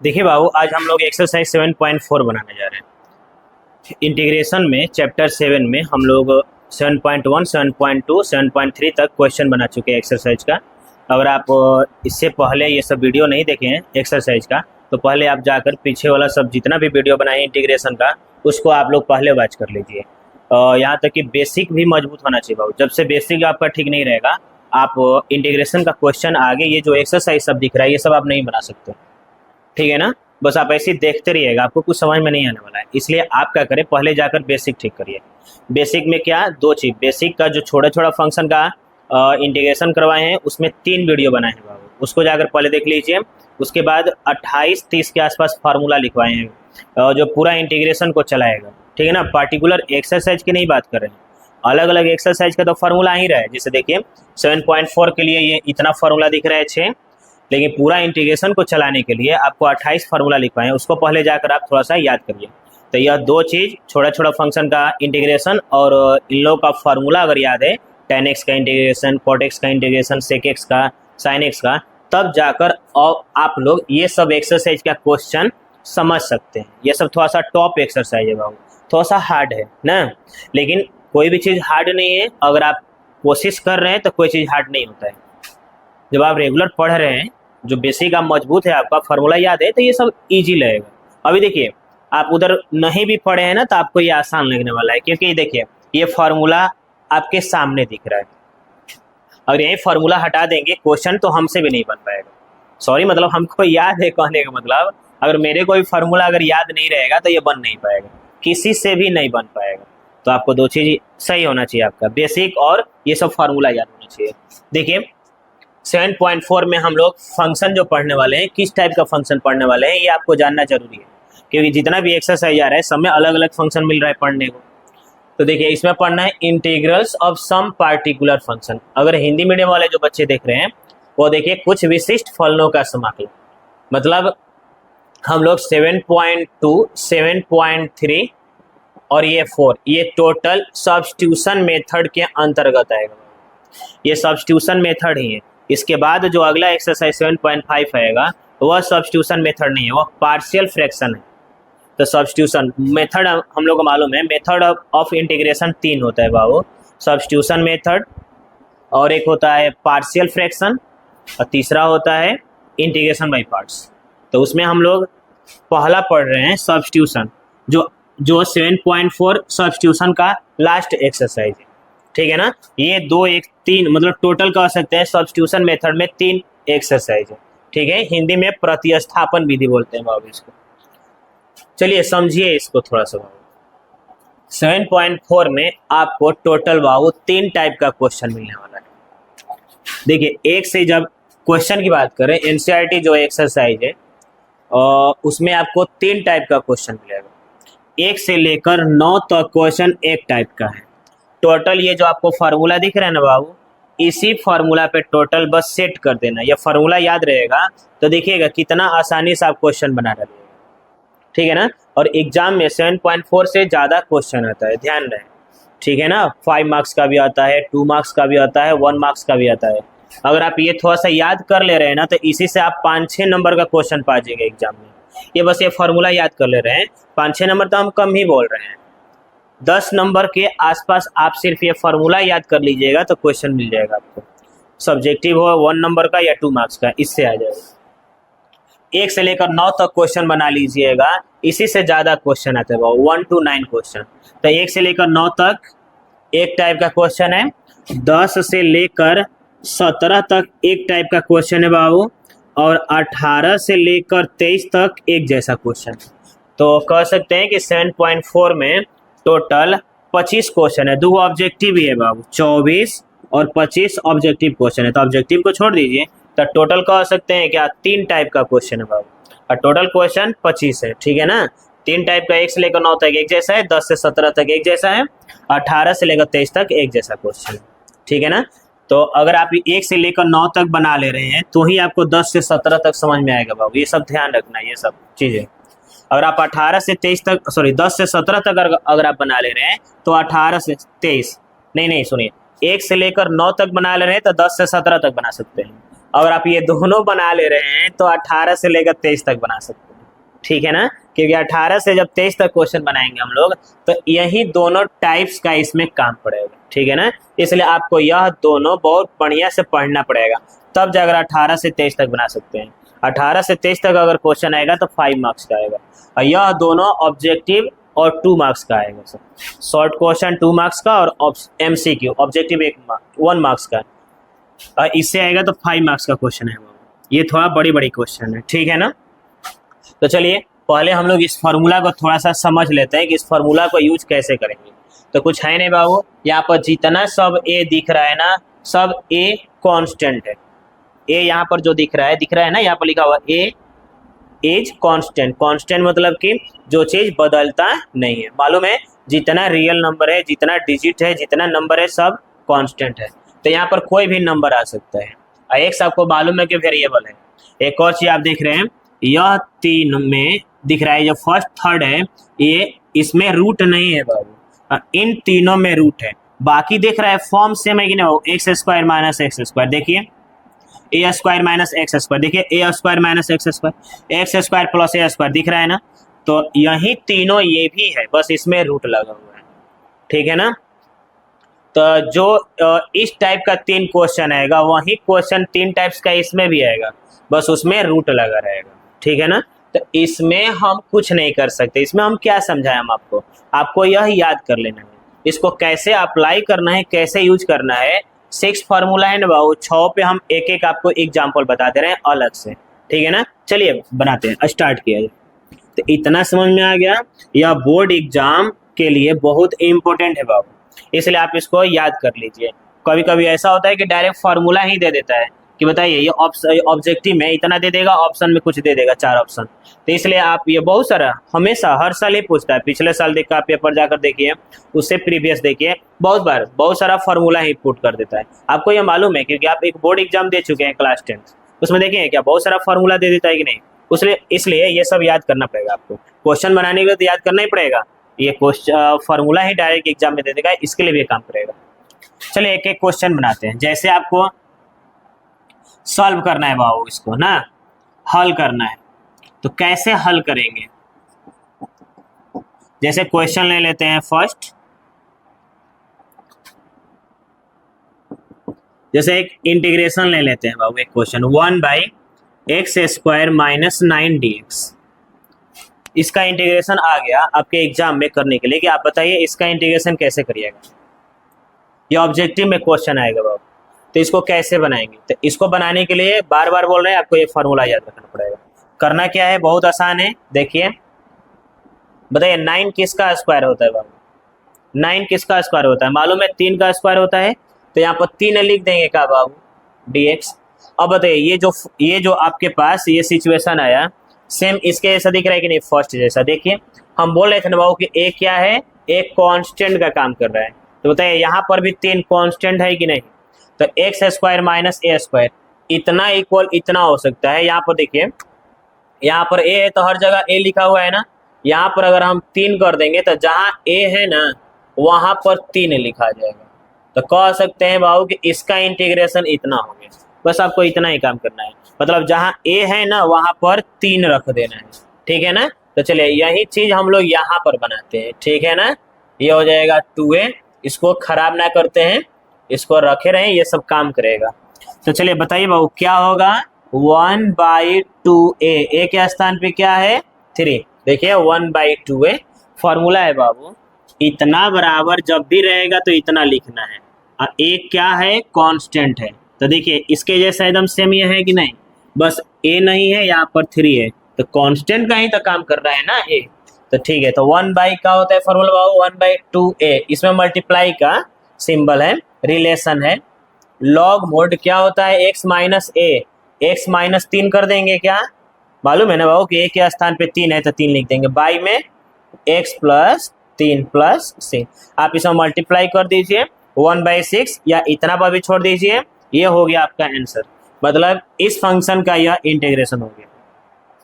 देखिए बाबू, आज हम लोग एक्सरसाइज 7.4 बनाने जा रहे हैं। इंटीग्रेशन में चैप्टर 7 में हम लोग 7.1, 7.2, 7.3 तक क्वेश्चन बना चुके हैं एक्सरसाइज का। अगर आप इससे पहले ये सब वीडियो नहीं देखे हैं एक्सरसाइज का, तो पहले आप जाकर पीछे वाला सब जितना भी वीडियो बनाए इंटीग्रेशन का, उसको आप लोग पहले वॉच कर लीजिए। यहाँ तक कि बेसिक भी मजबूत होना चाहिए बाबू। जब से बेसिक आपका ठीक नहीं रहेगा, आप इंटीग्रेशन का क्वेश्चन आगे ये जो एक्सरसाइज सब दिख रहा है ये सब आप नहीं बना सकते। ठीक है ना। बस आप ऐसे ही देखते रहिएगा, आपको कुछ समझ में नहीं आने वाला है। इसलिए आप क्या करें, पहले जाकर बेसिक ठीक करिए। बेसिक में क्या, दो चीज। बेसिक का जो छोटा छोटा फंक्शन का इंटीग्रेशन करवाए हैं, उसमें 3 वीडियो बनाए हैं बाबू, उसको जाकर पहले देख लीजिए। उसके बाद 28-30 के आसपास फार्मूला लिखवाए हैं जो पूरा इंटीग्रेशन को चलाएगा। ठीक है ना। पार्टिकुलर एक्सरसाइज की नहीं बात कर रहे हैं, अलग अलग एक्सरसाइज का तो फार्मूला ही रहा है। जैसे देखिए 7.4 के लिए ये इतना फार्मूला दिख रहा है 6, लेकिन पूरा इंटीग्रेशन को चलाने के लिए आपको 28 फार्मूला लिखवाए हैं, उसको पहले जाकर आप थोड़ा सा याद करिए। तो यह दो चीज़, छोटा छोटा फंक्शन का इंटीग्रेशन और इन लोगों का फार्मूला अगर याद है, tan x का इंटीग्रेशन, cot x का इंटीग्रेशन, sec x का, sin x का, तब जाकर और आप लोग ये सब एक्सरसाइज का क्वेश्चन समझ सकते हैं। ये सब थोड़ा सा टॉप एक्सरसाइज है बाबू, थोड़ा सा हार्ड है ना, लेकिन कोई भी चीज़ हार्ड नहीं है। अगर आप कोशिश कर रहे हैं तो कोई चीज़ हार्ड नहीं होता है। जब आप रेगुलर पढ़ रहे हैं, जो बेसिक आप मजबूत है, आपका फार्मूला याद है, तो ये सब इजी लगेगा। अभी देखिए आप उधर नहीं भी पढ़े हैं ना, तो आपको ये आसान लगने वाला है, क्योंकि देखिए ये फार्मूला आपके सामने दिख रहा है। अगर यही फार्मूला हटा देंगे क्वेश्चन, तो हमसे भी नहीं बन पाएगा। सॉरी, मतलब हमको याद है कहने का मतलब, अगर मेरे कोई फार्मूला अगर याद नहीं रहेगा तो ये बन नहीं पाएगा, किसी से भी नहीं बन पाएगा। तो आपको दो चीज सही होना चाहिए, आपका बेसिक और ये सब फार्मूला याद होना चाहिए। देखिए 7.4 में हम लोग फंक्शन जो पढ़ने वाले हैं, किस टाइप का फंक्शन पढ़ने वाले हैं, ये आपको जानना जरूरी है, क्योंकि जितना भी एक्सरसाइज आ रहा है सब में अलग अलग फंक्शन मिल रहा है पढ़ने को। तो देखिए इसमें पढ़ना है integrals of some particular function. अगर हिंदी मीडियम वाले जो बच्चे देख रहे हैं, वो देखिए कुछ विशिष्ट फलनों का समाकलन। मतलब हम लोग 7.2, 7.3 और ये 4, ये टोटल सब्स्टिट्यूशन मेथड के अंतर्गत आएगा। ये सब्स्टिट्यूशन मेथड ही है। इसके बाद जो अगला एक्सरसाइज 7.5 आएगा, वह सब्स्टिट्यूशन मेथड नहीं है, वह पार्शियल फ्रैक्शन है। तो सब्स्टिट्यूशन मेथड हम लोग को मालूम है, मेथड ऑफ इंटीग्रेशन 3 होता है बाबू। सब्स्टिट्यूशन मेथड, और एक होता है पार्शियल फ्रैक्शन, और तीसरा होता है इंटीग्रेशन बाय पार्ट्स। तो उसमें हम लोग पहला पढ़ रहे हैं सब्स्टिट्यूशन, जो 7.4 सब्स्टिट्यूशन का लास्ट एक्सरसाइज है। ठीक है ना। ये 2, 1, 3 मतलब टोटल कह सकते हैं सब्स्टिट्यूशन मेथड में 3 एक्सरसाइज है। ठीक है। हिंदी में प्रतिस्थापन विधि बोलते हैं बाबू इसको। चलिए समझिए इसको थोड़ा सा बाबू। 7.4 में आपको टोटल बाबू 3 टाइप का क्वेश्चन मिलने वाला है। देखिए एक से जब क्वेश्चन की बात करें, एनसीईआरटी जो एक्सरसाइज है उसमें आपको 3 टाइप का क्वेश्चन मिलेगा। 1 से लेकर 9 तक क्वेश्चन एक टाइप का है। टोटल ये जो आपको फार्मूला दिख रहा है ना बाबू, इसी फार्मूला पे टोटल बस सेट कर देना। ये फार्मूला याद रहेगा तो देखिएगा कितना आसानी से आप क्वेश्चन बना रहे हैं। ठीक है ना। और एग्जाम में 7.4 से ज़्यादा क्वेश्चन आता है, ध्यान रहे। ठीक है ना। 5 मार्क्स का भी आता है, 2 मार्क्स का भी आता है, 1 मार्क्स का भी आता है। अगर आप ये थोड़ा सा याद कर ले रहे हैं ना, तो इसी से आप 5-6 नंबर का क्वेश्चन पा जाएंगे एग्जाम में। ये बस ये फार्मूला याद कर ले रहे हैं, 5-6 नंबर तो हम कम ही बोल रहे हैं। 10 नंबर के आसपास आप सिर्फ ये फार्मूला याद कर लीजिएगा तो क्वेश्चन मिल जाएगा आपको। सब्जेक्टिव हो 1 नंबर का या 2 मार्क्स का, इससे आ जाएगा। 1 से लेकर 9 तक क्वेश्चन बना लीजिएगा, इसी से ज़्यादा क्वेश्चन आते हैं 1 to 9 क्वेश्चन। तो 1 से लेकर 9 तक एक टाइप का क्वेश्चन है, 10 से लेकर 17 तक एक टाइप का क्वेश्चन है बाबू, और 18 से लेकर 23 तक एक जैसा क्वेश्चन। तो कह सकते हैं कि 7.4 में टोटल 25 क्वेश्चन है। 2 ऑब्जेक्टिव ही है बाबू, 24 और 25 ऑब्जेक्टिव क्वेश्चन है। तो ऑब्जेक्टिव को छोड़ दीजिए, तो टोटल कह सकते हैं क्या 3 टाइप का क्वेश्चन है बाबू, और टोटल क्वेश्चन 25 है। ठीक है ना। 3 टाइप का, 1 से लेकर 9 तक एक जैसा है, 10 से 17 तक एक जैसा है, 18 से लेकर 23 तक एक जैसा क्वेश्चन है। ठीक है ना। तो अगर आप 1 से लेकर 9 तक बना ले रहे हैं, तो ही आपको 10 से 17 तक समझ में आएगा बाबू। ये सब ध्यान रखना, ये सब चीज़ें। अगर आप 18 से 23 तक, सॉरी 10 से 17 तक अगर आप बना ले रहे हैं, तो 18 से 23 नहीं सुनिए, 1 से लेकर 9 तक बना ले रहे हैं तो 10 से 17 तक बना सकते हैं। अगर आप ये दोनों बना ले रहे हैं तो 18 से लेकर 23 तक बना सकते हैं, ठीक है ना, क्योंकि 18 से जब 23 तक क्वेश्चन बनाएंगे हम लोग तो यही दोनों टाइप्स का इसमें काम पड़ेगा, ठीक है ना। इसलिए आपको यह दोनों बहुत बढ़िया से पढ़ना पड़ेगा, तब जाकर 18 से 23 तक बना सकते हैं। 18 से 23 तक अगर क्वेश्चन आएगा तो 5 मार्क्स का आएगा, और यह दोनों ऑब्जेक्टिव और 2 मार्क्स का आएगा सर। शॉर्ट क्वेश्चन 2 मार्क्स का और MCQ ऑब्जेक्टिव 1 मार्क्स का, और इससे आएगा तो 5 मार्क्स का क्वेश्चन है। ये थोड़ा बड़ी बड़ी क्वेश्चन है, ठीक है ना। तो चलिए पहले हम लोग इस फार्मूला को थोड़ा सा समझ लेते हैं कि इस फार्मूला को यूज कैसे करेंगे। तो कुछ है नहीं बाबू, यहाँ पर जितना सब ए दिख रहा है ना, सब ए कांस्टेंट है। ए यहाँ पर जो दिख रहा है ना, यहाँ पर लिखा हुआ ए इज कांस्टेंट। कांस्टेंट मतलब कि जो चीज बदलता नहीं है। मालूम है जितना रियल नंबर है, जितना डिजिट है, जितना नंबर है, सब कांस्टेंट है। तो यहाँ पर कोई भी नंबर आ सकता है, और एक आपको मालूम है कि वेरिएबल है। एक और चीज आप देख रहे हैं, यह 3 में दिख रहा है जो फर्स्ट थर्ड है, ये इसमें रूट नहीं है बाबू, इन तीनों में रूट है। बाकी देख रहा है फॉर्म सेम है कि नहीं, x square minus x square, देखिए a square minus x square, देखिए a square minus x square plus a square दिख रहा है ना। तो यही तीनों ये भी है, बस इसमें रूट लगा हुआ है, ठीक है ना। तो जो इस टाइप का 3 क्वेश्चन आएगा, वही क्वेश्चन 3 टाइप्स का इसमें भी आएगा, बस उसमें रूट लगा रहेगा, ठीक है ना। तो इसमें हम कुछ नहीं कर सकते। इसमें हम क्या समझाएं, हम आपको यह याद कर लेना है, इसको कैसे अप्लाई करना है, कैसे यूज करना है। 6 फार्मूला है ना बाबू, 6 पे हम एक एक आपको एग्जाम्पल बता दे रहे हैं अलग से, ठीक है ना। चलिए बनाते हैं, स्टार्ट किया जाए। तो इतना समझ में आ गया, यह बोर्ड एग्जाम के लिए बहुत इंपॉर्टेंट है बाबू, इसलिए आप इसको याद कर लीजिए। कभी कभी ऐसा होता है कि डायरेक्ट फार्मूला ही दे देता है कि बताइए ये ऑब्जेक्टिव में इतना दे देगा, ऑप्शन में कुछ दे देगा, 4 ऑप्शन। तो इसलिए आप ये बहुत सारा हमेशा हर साल ही पूछता है। पिछले साल देखा आप पेपर जाकर देखिए, उससे प्रीवियस देखिए, बहुत बार बहुत सारा फार्मूला ही पुट कर देता है। आपको ये मालूम है क्योंकि आप एक बोर्ड एग्जाम दे चुके हैं क्लास 10, उसमें देखिए क्या बहुत सारा फार्मूला दे देता है कि नहीं। इसलिए ये सब याद करना पड़ेगा आपको। क्वेश्चन बनाने के लिए तो याद करना ही पड़ेगा, ये क्वेश्चन फार्मूला ही डायरेक्ट एग्जाम में दे देगा, इसके लिए भी काम करेगा। चलिए एक एक क्वेश्चन बनाते हैं। जैसे आपको सॉल्व करना है बाबू, इसको ना हल करना है, तो कैसे हल करेंगे। जैसे क्वेश्चन ले लेते हैं फर्स्ट, जैसे एक इंटीग्रेशन ले लेते हैं बाबू, एक क्वेश्चन 1/x² माइनस 9dx। इसका इंटीग्रेशन आ गया आपके एग्जाम में करने के लिए कि आप बताइए इसका इंटीग्रेशन कैसे करिएगा। ये ऑब्जेक्टिव में क्वेश्चन आएगा बाबू, तो इसको कैसे बनाएंगे। तो इसको बनाने के लिए बार बार बोल रहे हैं, आपको ये फार्मूला याद रखना पड़ेगा। करना क्या है, बहुत आसान है। देखिए बताइए 9 किसका स्क्वायर होता है बाबू, 9 किसका स्क्वायर होता है, मालूम है 3 का स्क्वायर होता है। तो यहाँ पर 3 लिख देंगे क्या बाबू, dx। अब बताइए ये जो आपके पास ये सिचुएशन आया, सेम इसके जैसा दिख रहा है कि नहीं, फर्स्ट जैसा। देखिए हम बोल रहे थे ना बाबू कि ए क्या है, एक कांस्टेंट का काम कर रहा है। तो बताइए यहाँ पर भी 3 कांस्टेंट है कि नहीं। तो x² माइनस a² इतना इक्वल इतना हो सकता है। यहाँ पर देखिए, यहाँ पर a है तो हर जगह a लिखा हुआ है ना। यहाँ पर अगर हम 3 कर देंगे तो जहाँ a है ना वहां पर 3 लिखा जाएगा। तो कह सकते हैं बाबू कि इसका इंटीग्रेशन इतना हो गया। बस आपको इतना ही काम करना है, मतलब जहाँ a है ना वहां पर 3 रख देना है, ठीक है ना। तो चलिए यही चीज हम लोग यहाँ पर बनाते हैं, ठीक है ना। ये हो जाएगा 2a, इसको खराब ना करते हैं, इसको रखे रहें, ये सब काम करेगा। तो चलिए बताइए बाबू क्या होगा, 1/2a। ए के स्थान पे क्या है, 3। देखिए 1/2a फॉर्मूला है बाबू, इतना बराबर जब भी रहेगा तो इतना लिखना है। और ए क्या है, कांस्टेंट है। तो देखिए इसके जैसा एकदम सेम ये है कि नहीं, बस ए नहीं है, यहाँ पर 3 है, तो कांस्टेंट का ही तो काम कर रहा है ना ए। तो ठीक है, तो 1/, क्या होता है फॉर्मूला बाबू, 1/2a। इसमें मल्टीप्लाई का सिंबल है, रिलेशन है। लॉग मोड क्या होता है, x माइनस ए, x माइनस 3 कर देंगे, क्या मालूम है ना बाबू कि a के स्थान पे 3 है तो 3 लिख देंगे। बाई में x प्लस 3 प्लस 6, आप इसमें मल्टीप्लाई कर दीजिए 1/6 या इतना पर भी छोड़ दीजिए, ये हो गया आपका आंसर। मतलब इस फंक्शन का यह इंटीग्रेशन हो गया।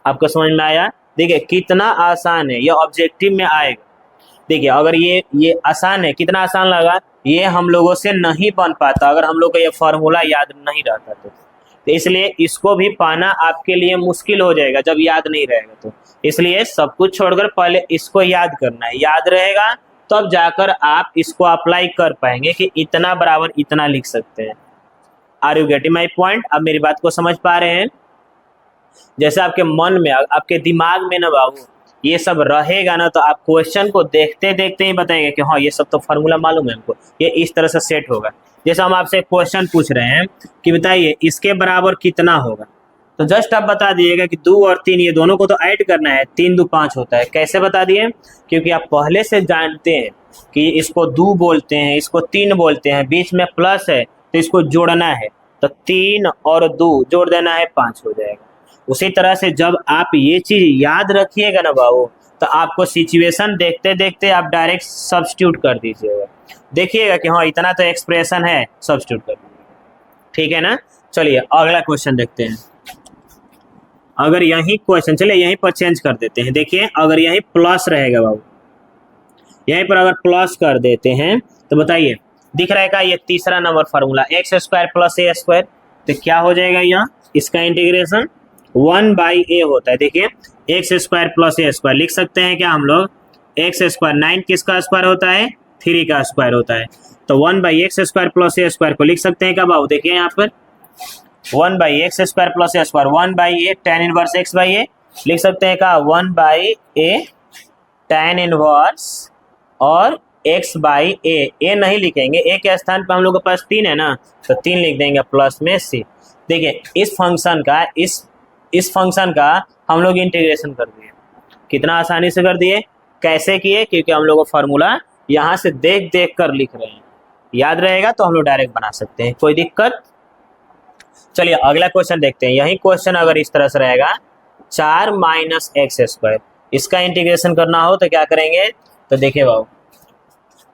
आपको समझ में आया। देखिए कितना आसान है, ये ऑब्जेक्टिव में आएगा। देखिए अगर ये आसान है, कितना आसान लगा, ये हम लोगों से नहीं बन पाता अगर हम लोग को ये फार्मूला याद नहीं रहता तो। तो इसलिए इसको भी पाना आपके लिए मुश्किल हो जाएगा जब याद नहीं रहेगा। तो इसलिए सब कुछ छोड़कर पहले इसको याद करना है, याद रहेगा तब जाकर आप इसको अप्लाई कर पाएंगे कि इतना बराबर इतना लिख सकते हैं। Are you getting my point? अब मेरी बात को समझ पा रहे हैं? जैसे आपके मन में, आपके दिमाग में ना बाबू ये सब रहेगा ना, तो आप क्वेश्चन को देखते देखते ही बताएंगे कि हाँ ये सब तो फार्मूला मालूम है हमको, ये इस तरह से सेट होगा। जैसे हम आपसे क्वेश्चन पूछ रहे हैं कि बताइए इसके बराबर कितना होगा, तो जस्ट आप बता दिएगा कि 2 और 3 ये दोनों को तो ऐड करना है, 3 2 5 होता है। कैसे बता दिए? क्योंकि आप पहले से जानते हैं कि इसको 2 बोलते हैं, इसको 3 बोलते हैं, बीच में प्लस है तो इसको जोड़ना है, तो 3 और 2 जोड़ देना है 5 हो जाएगा। उसी तरह से जब आप ये चीज याद रखिएगा ना बाबू, तो आपको सिचुएशन देखते देखते आप डायरेक्ट सब्स्टिट्यूट कर दीजिएगा, देखिएगा कि हाँ इतना तो एक्सप्रेशन है, सब्स्टिट्यूट कर दीजिएगा। ठीक है ना? चलिए अगला क्वेश्चन देखते हैं। अगर यही क्वेश्चन, चलिए यहीं पर चेंज कर देते हैं। देखिए अगर यहीं प्लस रहेगा बाबू, यहीं पर अगर प्लस कर देते हैं तो बताइए दिख रहा है का ये तीसरा number formula x square plus a square, तो क्या हो जाएगा यहाँ इसका इंटीग्रेशन 1/a होता है। देखिए x square plus a square लिख सकते हैं क्या हम लोग? एक्स स्क्वायर 9 किसका स्क्वायर होता है? 3 का स्क्वायर होता है, तो 1/x square plus a square को लिख सकते हैं क्या बाबू? देखिए यहाँ पर 1/x square plus a square 1/a tan inverse x/a लिख सकते हैं क्या? 1/a tan इनवर्स और x/a, a नहीं लिखेंगे, a के स्थान पर हम लोग के पास 3 है ना, तो 3 लिख देंगे प्लस में c। देखिए इस फंक्शन का हम लोग इंटीग्रेशन कर दिए, कितना आसानी से कर दिए। कैसे किए? क्योंकि हम लोग फार्मूला यहाँ से देख देख कर लिख रहे हैं, याद रहेगा तो हम लोग डायरेक्ट बना सकते हैं, कोई दिक्कत? चलिए अगला क्वेश्चन देखते हैं। यही क्वेश्चन अगर इस तरह से रहेगा 4 माइनस एक्स स्क्वायर, इसका इंटीग्रेशन करना हो तो क्या करेंगे? तो देखिए बाबू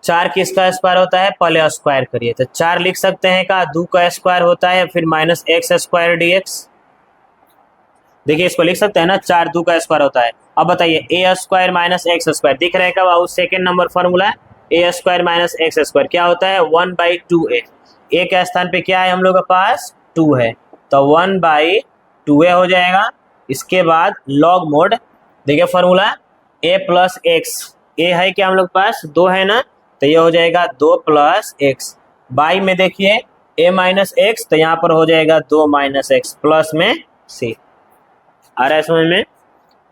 4 किसका स्क्वायर होता है? पहले स्क्वायर करिए, तो 4 लिख सकते हैं का 2 का स्क्वायर होता है, फिर माइनस एक्स स्क्वायर dx। देखिए इसको लिख सकते हैं ना, 4 2 का स्क्वायर होता है। अब बताइए ए स्क्वायर माइनस एक्स स्क्वायर दिख रहा है क्या बाबू? सेकेंड नंबर फॉर्मूला ए स्क्वायर माइनस एक्स स्क्वायर क्या होता है? 1/2a। ए के स्थान पे क्या है हम लोग के पास? 2 है, तो 1/2a हो जाएगा। इसके बाद लॉग मोड, देखिए फॉर्मूला a प्लस एक्स, ए है क्या हम लोग के पास? 2 है ना, तो ये हो जाएगा 2 प्लस एक्स। बाई में देखिए a माइनस एक्स, तो यहाँ पर हो जाएगा 2 माइनस एक्स प्लस में c। आ रहा है समझ में?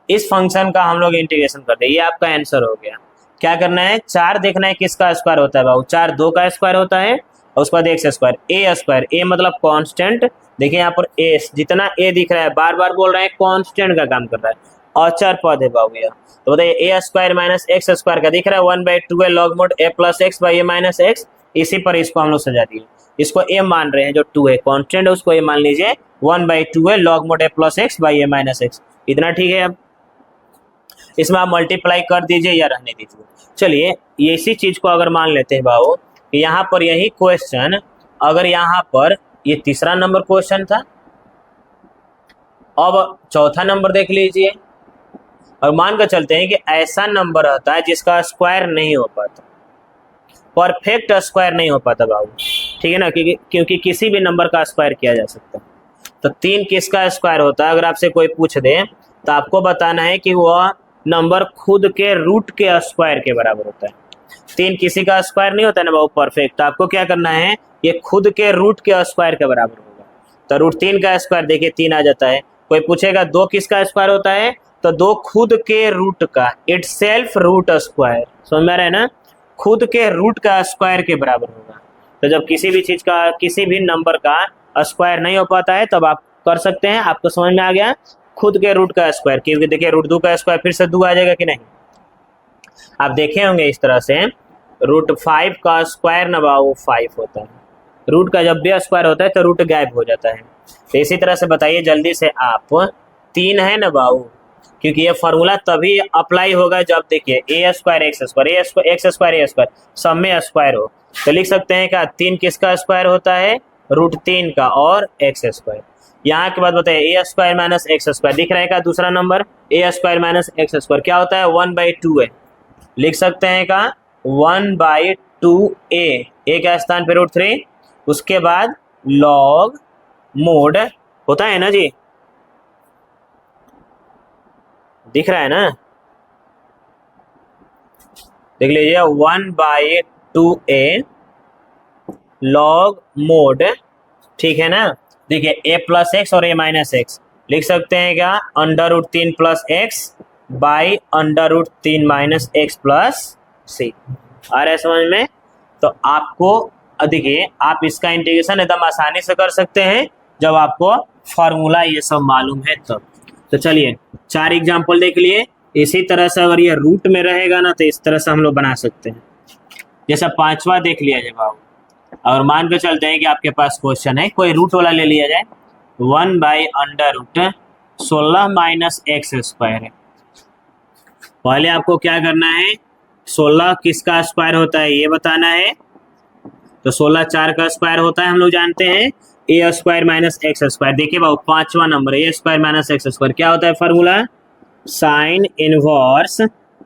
इस फंक्शन का हम लोग इंटीग्रेशन करते हैं, ये आपका आंसर हो गया। क्या करना है? 4 देखना है किसका स्क्वायर होता है बाबू? 4 2 का स्क्वायर होता है, और उसके बाद एक्स स्क्वायर, ए स्क्वायर, ए मतलब कांस्टेंट। देखिए यहाँ पर ए, जितना ए दिख रहा है बार बार बोल रहे हैं कांस्टेंट का काम कर रहा है, अचर पद है बाबू यह। तो बताइए ए स्क्वायर माइनस एक्स स्क्वायर का दिख रहा है 1/2a log mode a plus x by A minus x. इसी पर इसको हम लोग सजा दिए, इसको a मान रहे हैं, जो 2 है कांस्टेंट है उसको a मान लीजिए, 1/2a log mode a plus x by A minus x. इतना ठीक है। अब इसमें आप मल्टीप्लाई कर दीजिए या रहने दीजिए। चलिए इसी चीज को अगर मान लेते हैं बाबू, यहाँ पर यही क्वेश्चन, अगर यहाँ पर ये तीसरा नंबर क्वेश्चन था, अब चौथा नंबर देख लीजिए, और मान कर चलते हैं कि ऐसा नंबर आता है जिसका स्क्वायर नहीं हो पाता, परफेक्ट स्क्वायर नहीं हो पाता बाबू, ठीक है ना, क्योंकि किसी भी नंबर का स्क्वायर किया जा सकता है। तो 3 किसका स्क्वायर होता है? अगर आपसे कोई पूछ दे तो आपको बताना है कि वह नंबर खुद के रूट के स्क्वायर के बराबर होता है। 3 किसी का स्क्वायर नहीं होता है ना बाबू परफेक्ट, तो आपको क्या करना है? ये खुद के रूट के स्क्वायर के बराबर होगा। तो रूट 3 का स्क्वायर देखिए 3 आ जाता है। कोई पूछेगा 2 किसका स्क्वायर होता है? तो 2 खुद के रूट का, इट्स सेल्फ रूट स्क्वायर, समझ में आ रहा है ना? खुद के रूट का स्क्वायर के बराबर होगा। तो जब किसी भी चीज का, किसी भी नंबर का स्क्वायर नहीं हो पाता है तब आप कर सकते हैं। आपको समझ में आ गया? खुद के रूट का स्क्वायर, क्योंकि देखिए रूट 2 का स्क्वायर फिर से 2 आ जाएगा कि नहीं? आप देखे होंगे इस तरह से रूट 5 का स्क्वायर ना बाबू 5 होता है। रूट का जब भी स्क्वायर होता है तो रूट गायब हो जाता है। तो इसी तरह से बताइए जल्दी से आप, 3 है ना बाबू, क्योंकि ये फॉर्मूला तभी अप्लाई होगा जब देखिए a square x square, x square a square सब में स्क्वायर हो। तो लिख सकते हैं क्या? 3 किसका स्क्वायर होता है? रूट 3 का और एक्स स्क्वायर। यहाँ के बाद बताइए ए स्क्वायर माइनस एक्स स्क्वायर दिख रहा है का दूसरा number? A square minus x square क्या होता है? 1/2a। लिख सकते हैं का 1/2a, ए के स्थान पे रूट 3, उसके बाद लॉग मोड होता है ना जी, दिख रहा है ना, देख लीजिए 1/2a लॉग मोड, ठीक है ना। देखिए a प्लस एक्स और a माइनस एक्स लिख सकते हैं क्या, √3 plus x by √3 minus x plus c. आ रहा है समझ में? तो आपको देखिए आप इसका इंटीग्रेशन एकदम आसानी से कर सकते हैं जब आपको फॉर्मूला ये सब मालूम है तब। तो चलिए 4 एग्जाम्पल देख लिए। इसी तरह से अगर ये रूट में रहेगा ना तो इस तरह से हम लोग बना सकते हैं। जैसा 5वां देख लिया जाए बाबू, और मान के चलते हैं कि आपके पास क्वेश्चन है, कोई रूट वाला ले लिया जाए, 1/√16 माइनस एक्स स्क्वायर है। पहले आपको क्या करना है, 16 किसका स्क्वायर होता है ये बताना है। तो 16 4 का स्क्वायर होता है, हम लोग जानते हैं a square minus x square. देखिए बाबू 5वां number a square minus x square क्या होता है formula, sine inverse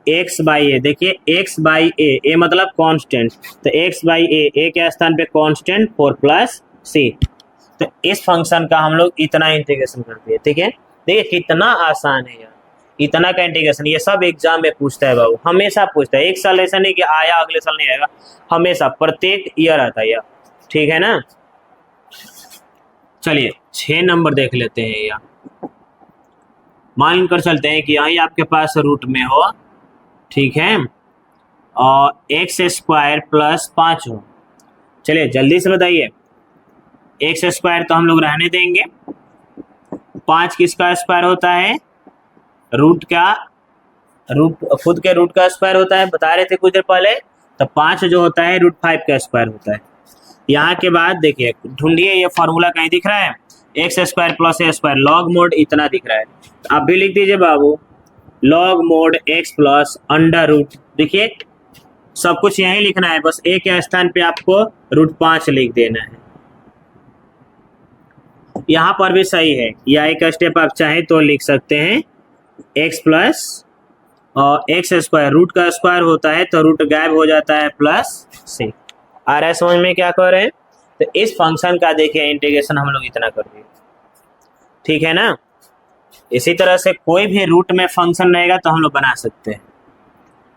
x by a. देखिए एक्स बाई ए मतलब कांस्टेंट, तो एक्स बाई ए के स्थान पे कांस्टेंट 4 प्लस सी। तो इस फंक्शन का हम लोग इतना इंटीग्रेशन करते हैं, ठीक है। देखिए कितना आसान है यार, इतना का इंटीग्रेशन। ये सब एग्जाम में पूछता है बाबू, हमेशा पूछता है। एक साल ऐसा नहीं कि आया अगले साल नहीं आएगा, हमेशा प्रत्येक ईयर आता है यार, ठीक है ना। चलिए 6 नंबर देख लेते हैं यार। मान कर चलते हैं कि यही आपके पास रूट में हो, ठीक है, और एक्स स्क्वायर प्लस 5 हो। चलिए जल्दी से बताइए, एक्स स्क्वायर तो हम लोग रहने देंगे, 5 किसका स्क्वायर होता है, रूट खुद के रूट का स्क्वायर होता है, बता रहे थे कुछ देर पहले। तो 5 जो होता है √5 का स्क्वायर होता है। यहाँ के बाद देखिए ढूंढिए, ये फॉर्मूला कहीं दिख रहा है, X square plus a square log mode इतना दिख रहा है। आप भी लिख दीजिए बाबू, लॉग मोड एक्स प्लस √। देखिए सब कुछ यहीं लिखना है, बस ए के स्थान पे आपको √5 लिख देना है। यहाँ पर भी सही है, या एक स्टेप आप चाहें तो लिख सकते हैं, एक्स प्लस और एक्स स्क्वायर रूट का स्क्वायर होता है तो रूट गायब हो जाता है प्लस सी। आ रहा है समझ में क्या कर रहे हैं? तो इस फंक्शन का देखिए इंटीग्रेशन हम लोग इतना कर दिए, ठीक है ना। इसी तरह से कोई भी रूट में फंक्शन रहेगा तो हम लोग बना सकते हैं।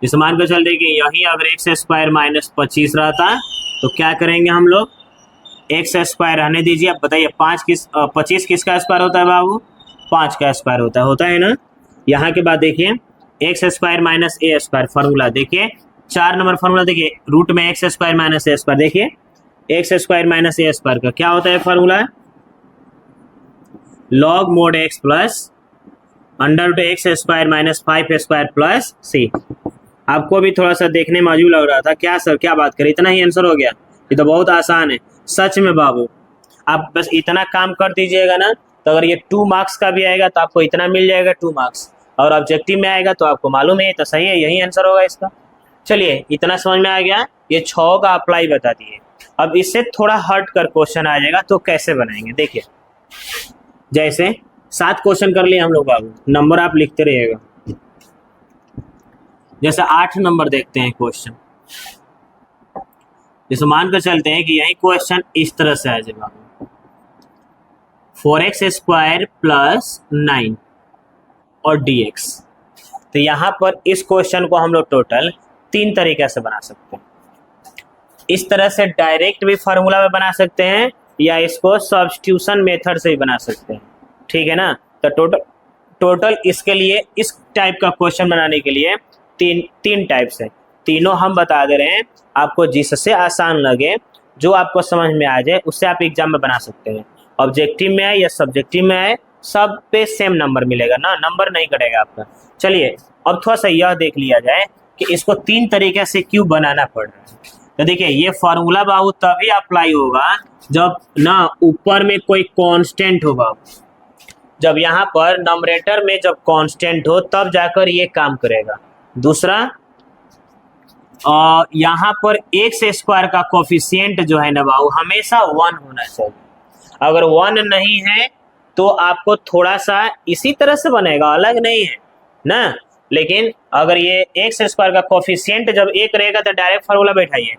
इस मान को चल दे कि यही अगर एक्स स्क्वायर माइनस 25 रहता तो क्या करेंगे हम लोग, एक्स स्क्वायर रहने दीजिए। अब बताइए 25 किसका स्क्वायर होता है बाबू, 5 का स्क्वायर होता है ना। यहाँ के बाद देखिए x square minus a square formula, देखिए 4 नंबर फॉर्मूला, देखिए रूट में x square minus a square. देखिए x square minus a square का क्या होता है formula, log mod x plus √x square minus 5 square plus c. आपको भी थोड़ा सा देखने में अजीब लग रहा था, क्या सर क्या बात करें, इतना ही आंसर हो गया, ये तो बहुत आसान है। सच में बाबू आप बस इतना काम कर दीजिएगा ना, तो अगर ये 2 मार्क्स का भी आएगा तो आपको इतना मिल जाएगा 2 मार्क्स, और ऑब्जेक्टिव में आएगा तो आपको मालूम है, तो सही है, यही आंसर होगा इसका। चलिए इतना समझ में आ गया, ये 6 का अप्लाई बता दिए। अब इससे थोड़ा हट कर क्वेश्चन आ जाएगा, तो कैसे बनाएंगे देखिए। जैसे 7 क्वेश्चन कर लिए हम लोग बाबू, नंबर आप लिखते रहिएगा। जैसे 8 नंबर देखते हैं क्वेश्चन, जैसे मानकर चलते हैं कि यही क्वेश्चन इस तरह से आ जाएगा, 4x स्क्वायर प्लस 9 और dx। तो यहाँ पर इस क्वेश्चन को हम लोग टोटल 3 तरीके से बना सकते हैं। इस तरह से डायरेक्ट भी फार्मूला में बना सकते हैं, या इसको सब्स्टिट्यूशन मेथड से भी बना सकते हैं, ठीक है ना। तो टोटल इसके लिए, इस टाइप का क्वेश्चन बनाने के लिए तीन टाइप्स है। तीनों हम बता दे रहे हैं, आपको जिससे आसान लगे, जो आपको समझ में आ जाए, उससे आप एग्जाम में बना सकते हैं। ऑब्जेक्टिव में आए या सब्जेक्टिव में आए, सब पे सेम नंबर मिलेगा ना, नंबर नहीं कटेगा आपका। चलिए अब थोड़ा सा यह देख लिया जाए कि इसको 3 तरीके से क्यों बनाना पड़ रहा है। तो देखिए ये फॉर्मूला बाबू तभी अप्लाई होगा जब ना ऊपर में कोई कांस्टेंट होगा, जब यहाँ पर नंबरेटर में जब कांस्टेंट हो तब जाकर ये काम करेगा। दूसरा, यहाँ पर एक्स स्क्वायर का कोफिशिएंट जो है ना बाबू हमेशा 1 होना चाहिए। अगर 1 नहीं है तो आपको थोड़ा सा इसी तरह से बनेगा, अलग नहीं है ना। लेकिन अगर ये एक्स स्क्वायर का कोफिशिएंट जब 1 रहेगा तो डायरेक्ट फार्मूला बैठाइए,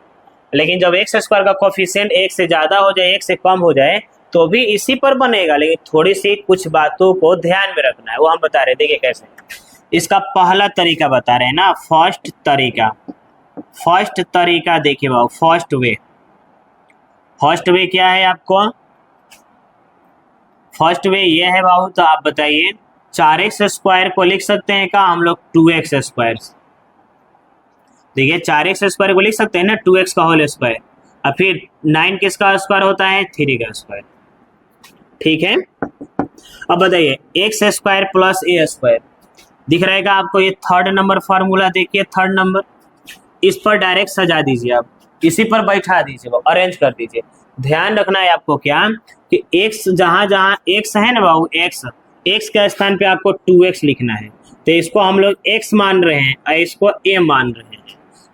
लेकिन जब एक्स स्क्वायर का कोफिशिएंट 1 से ज़्यादा हो जाए, 1 से कम हो जाए, तो भी इसी पर बनेगा, लेकिन थोड़ी सी कुछ बातों को ध्यान में रखना है, वो हम बता रहे हैं। देखिए कैसे, इसका पहला तरीका बता रहे हैं ना, फर्स्ट तरीका देखिए बाबू, फर्स्ट वे क्या है आपको, फर्स्ट वे ये है बाबू, तो आप बताइए 4x² को लिख सकते हैं क्या हम लोग 2x²। देखिए 4x² को लिख सकते हैं ना 2x का होल स्क्वायर, और फिर 9 किसका स्क्वायर होता है 3 का स्क्वायर, ठीक है। अब बताइए x² प्लस a² दिख रहेगा आपको, ये थर्ड नंबर फार्मूला देखिए, थर्ड नंबर, इस पर डायरेक्ट सजा दीजिए आप, इसी पर बैठा दीजिए, अरेंज कर दीजिए। ध्यान रखना है आपको क्या कि x जहां जहां x है ना बाबू, x के स्थान पे आपको 2x लिखना है, तो इसको हम लोग x मान रहे हैं और इसको a मान रहे हैं।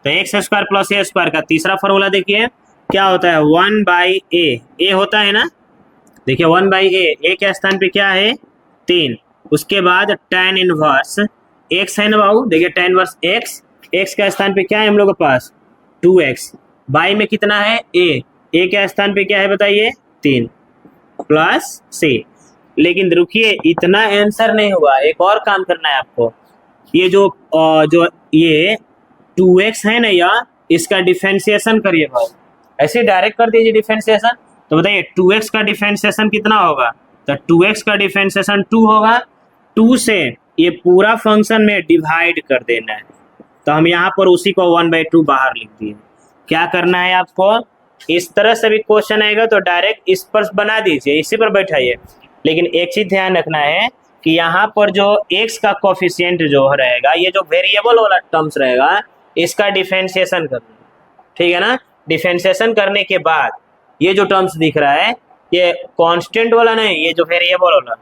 तो x² प्लस a² का तीसरा फॉर्मूला देखिए क्या होता है, 1/a, a होता है ना, देखिए 1/a के स्थान पे क्या है 3, उसके बाद tan इनवर्स x है ना बाबू, देखिए tan इनवर्स x के स्थान पे क्या है हम लोग के पास 2x, बाई में कितना है a के स्थान पे क्या है बताइए 3 प्लस c। लेकिन रुकिए, इतना आंसर नहीं हुआ, एक और काम करना है आपको, ये जो ये 2x है ना, या इसका डिफरेंशिएशन करिए बाबू, ऐसे डायरेक्ट कर दीजिए डिफरेंशिएशन। तो बताइए 2x का डिफरेंशिएशन कितना होगा, तो 2x का डिफरेंशिएशन 2 होगा, 2 से ये पूरा फंक्शन में डिवाइड कर देना है, तो हम यहाँ पर उसी को 1/2 बाहर लिख दिए। क्या करना है आपको, इस तरह से भी क्वेश्चन आएगा तो डायरेक्ट इस पर बना दीजिए, इसी पर बैठाइए, लेकिन एक चीज ध्यान रखना है कि यहाँ पर जो x का कोफिशिएंट जो रहेगा, ये जो वेरिएबल वाला टर्म्स रहेगा, इसका डिफरेंशिएशन करना, ठीक है ना। डिफरेंशिएशन करने के बाद ये जो टर्म्स दिख रहा है, ये कांस्टेंट वाला नहीं, ये जो वेरिएबल वाला,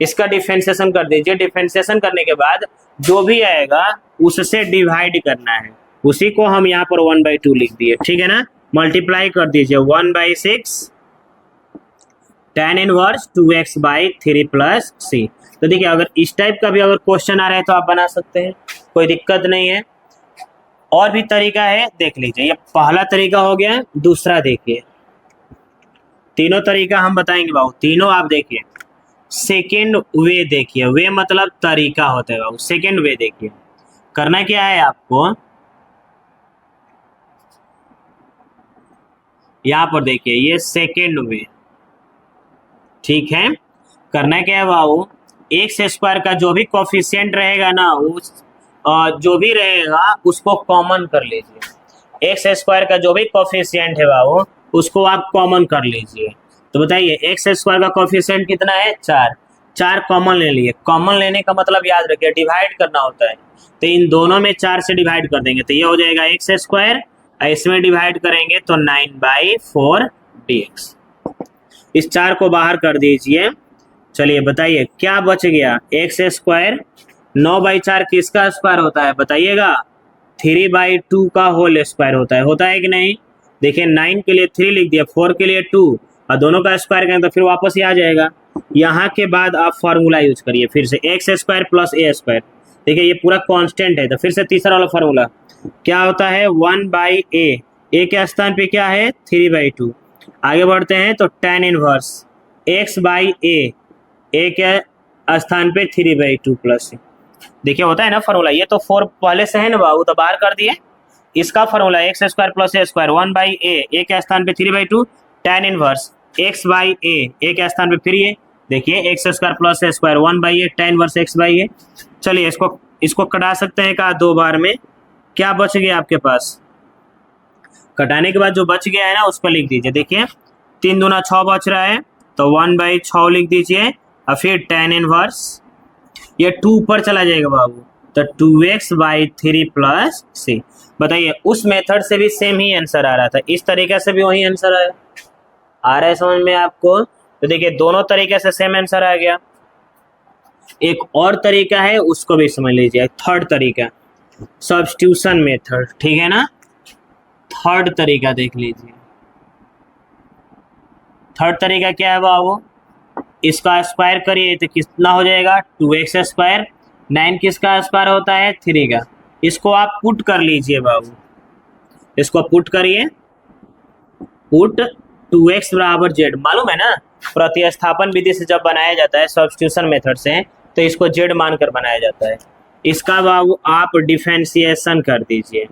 इसका डिफरेंशिएशन कर दीजिए। डिफरेंशिएशन करने के बाद जो भी आएगा उससे डिवाइड करना है, उसी को हम यहाँ पर 1/2 लिख दिए, ठीक है ना। मल्टीप्लाई कर दीजिए 1/6 tan inverse 2x/3 plus c। तो देखिए अगर इस टाइप का भी अगर क्वेश्चन आ रहा है तो आप बना सकते हैं, कोई दिक्कत नहीं है। और भी तरीका है, देख लीजिए, ये पहला तरीका हो गया। दूसरा देखिए, तीनों तरीका हम बताएंगे बाबू, तीनों आप देखिए। सेकेंड वे देखिए, वे मतलब तरीका होता है बाबू, सेकेंड वे देखिए। करना क्या है आपको, यहाँ पर देखिए ये सेकेंड वे, ठीक है। करना क्या है बाबू, x² का जो भी कोफिशिएंट रहेगा ना, उस जो भी रहेगा उसको कॉमन कर लीजिए। x² का जो भी कोफिशिएंट है बाबू, उसको आप कॉमन कर लीजिए। तो बताइए x² का कोफिशिएंट कितना है 4 कॉमन ले लिए। कॉमन लेने का मतलब याद रखिए डिवाइड करना होता है, तो इन दोनों में 4 से डिवाइड कर देंगे तो ये हो जाएगा x², इसमें डिवाइड करेंगे तो 9/4 dx। इस 4 को बाहर कर दीजिए। चलिए बताइए क्या बच गया, x², 9/4 किसका स्क्वायर होता है बताइएगा, 3/2 का होल स्क्वायर होता है कि नहीं। देखिए 9 के लिए 3 लिख दिया, 4 के लिए 2, और दोनों का स्क्वायर करें तो फिर वापस ही आ जाएगा। यहाँ के बाद आप फॉर्मूला यूज करिए फिर से, x² प्लस a²। देखिए ये पूरा कांस्टेंट है, तो फिर से तीसरा वाला फॉर्मूला क्या होता है 1/a, a के स्थान पे क्या है 3/2। आगे बढ़ते हैं तो tan इनवर्स x/a, a के स्थान पे 3/2 प्लस। देखिए होता है ना फॉर्मूला, ये तो 4 पहले से है ना बाबू, तो बाहर कर दिए। इसका formula x² plus a², 1/a, a के स्थान पे 3/2, tan इनवर्स x/a, a के स्थान पे फिर ये देखिए x² plus a², 1/a, tan inverse x/a। चलिए इसको कटा सकते हैं का 2 बार में, क्या बच गया आपके पास। कटाने के बाद जो बच गया है ना उसको लिख दीजिए। देखिए 3 दूना 6 बच रहा है, तो 1/6 लिख दीजिए, और फिर tan इनवर्स, ये 2 ऊपर चला जाएगा बाबू, तो 2x/3 प्लस c। बताइए उस मेथड से भी सेम ही आंसर आ रहा था, इस तरीके से भी वही आंसर आया। आ रहा है समझ में आपको। तो देखिए दोनों तरीके से सेम आंसर आ गया। एक और तरीका है उसको भी समझ लीजिए, थर्ड तरीका सब्स्टिट्यूशन मेथड, ठीक है ना। थर्ड तरीका देख लीजिए, थर्ड तरीका क्या है बाबू, इसका स्क्वायर करिए तो कितना हो जाएगा 2x², 9 किसका स्क्वायर होता है 3 का। इसको आप पुट कर लीजिए बाबू, इसको पुट करिए, पुट 2x बराबर z, मालूम है ना प्रतिस्थापन विधि से जब बनाया जाता है सब्स्टिट्यूशन मेथड से, तो इसको जेड मानकर बनाया जाता है। इसका बाबू आप डिफरेंशिएशन कर दीजिए,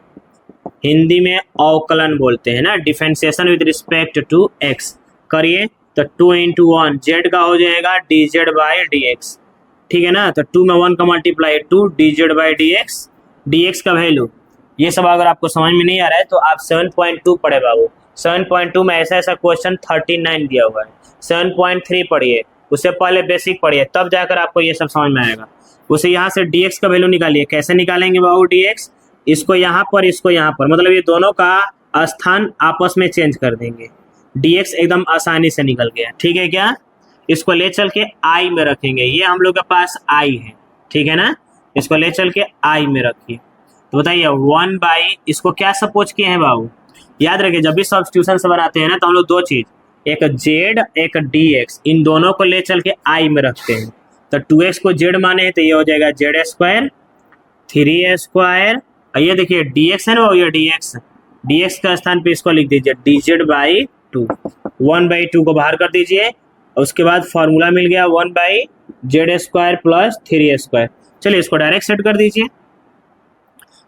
हिंदी में अवकलन बोलते हैं ना, differentiation with respect to X करिए तो 2 × 1 जेड का हो जाएगा D Z by D X, ठीक है ना। तो 2 में 1 का multiply 2 D Z by D X का वैल्यू, ये सब अगर आपको समझ में नहीं आ रहा है तो आप 7.2 पढ़े बाबू। 7.2 में ऐसा ऐसा क्वेश्चन 39 दिया हुआ है। 7.3 पढ़िए, उससे पहले बेसिक पढ़िए, तब जाकर आपको ये सब समझ में आएगा। उसे यहाँ से dx का वैल्यू निकालिए। कैसे निकालेंगे बाबू dx? इसको यहाँ पर, इसको यहाँ पर, मतलब ये दोनों का स्थान आपस में चेंज कर देंगे। dx एकदम आसानी से निकल गया, ठीक है क्या। इसको ले चल के i में रखेंगे, ये हम लोग के पास i है, ठीक है ना। इसको ले चल के i में रखिए तो बताइए 1/, इसको क्या सपोज किए हैं बाबू, याद रखिए जब भी सब्स्टिट्यूशन से बनाते हैं ना तो हम लोग दो चीज, एक z एक dx, इन दोनों को ले चल के i में रखते हैं। तो 2x को z माने हैं तो ये हो जाएगा z², 3a², और ये देखिए dx है ना, ये dx का स्थान पे इसको लिख दीजिए dz/2, 1/2 को बाहर कर दीजिए और उसके बाद फॉर्मूला मिल गया 1/z² + 3a²। चलिए इसको डायरेक्ट सेट कर दीजिए,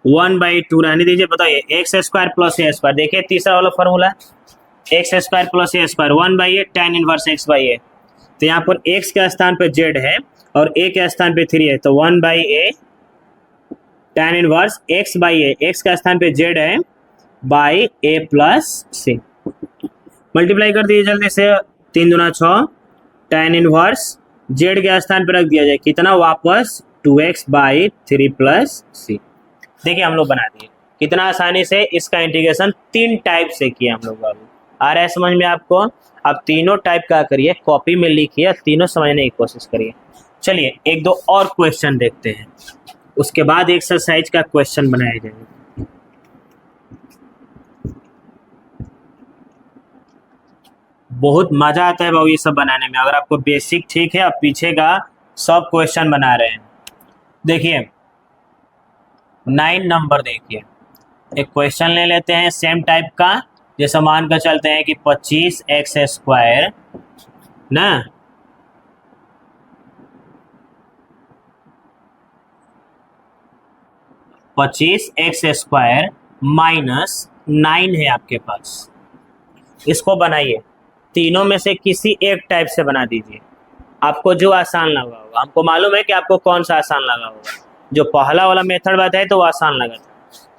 1/2 रहने दीजिए। बताइए x² + a², देखिए तीसरा वाला formula x² + a², 1/a tan inverse x/a। तो यहाँ पर x के स्थान पे z है और a के स्थान पे 3 है, तो 1/a tan inverse x/a, x के स्थान पे z है बाई a + c। मल्टीप्लाई कर दीजिए जल्दी से, 3 दूना 6, tan इनवर्स z के स्थान पे रख दिया जाए कितना, वापस 2x/3 + c। देखिए हम लोग बना दिए कितना आसानी से। इसका इंटीग्रेशन 3 टाइप से किया हम लोग बाबू। आ रहा है समझ में आपको? आप तीनों टाइप का करिए, कॉपी में लिखिए, तीनों समझने की कोशिश करिए। चलिए एक दो और क्वेश्चन देखते हैं, उसके बाद एक्सरसाइज का क्वेश्चन बनाया जाएगा। बहुत मजा आता है बाबू ये सब बनाने में, अगर आपको बेसिक ठीक है, आप पीछे का सब क्वेश्चन बना रहे हैं। देखिए 9 नंबर, देखिए एक क्वेश्चन ले लेते हैं सेम टाइप का, जैसे मान कर चलते हैं कि 25x² ना, 25x² - 9 है आपके पास। इसको बनाइए, तीनों में से किसी एक टाइप से बना दीजिए, आपको जो आसान लगा होगा। हमको मालूम है कि आपको कौन सा आसान लगा होगा, जो पहला वाला मेथड बताए तो वो आसान लगा था।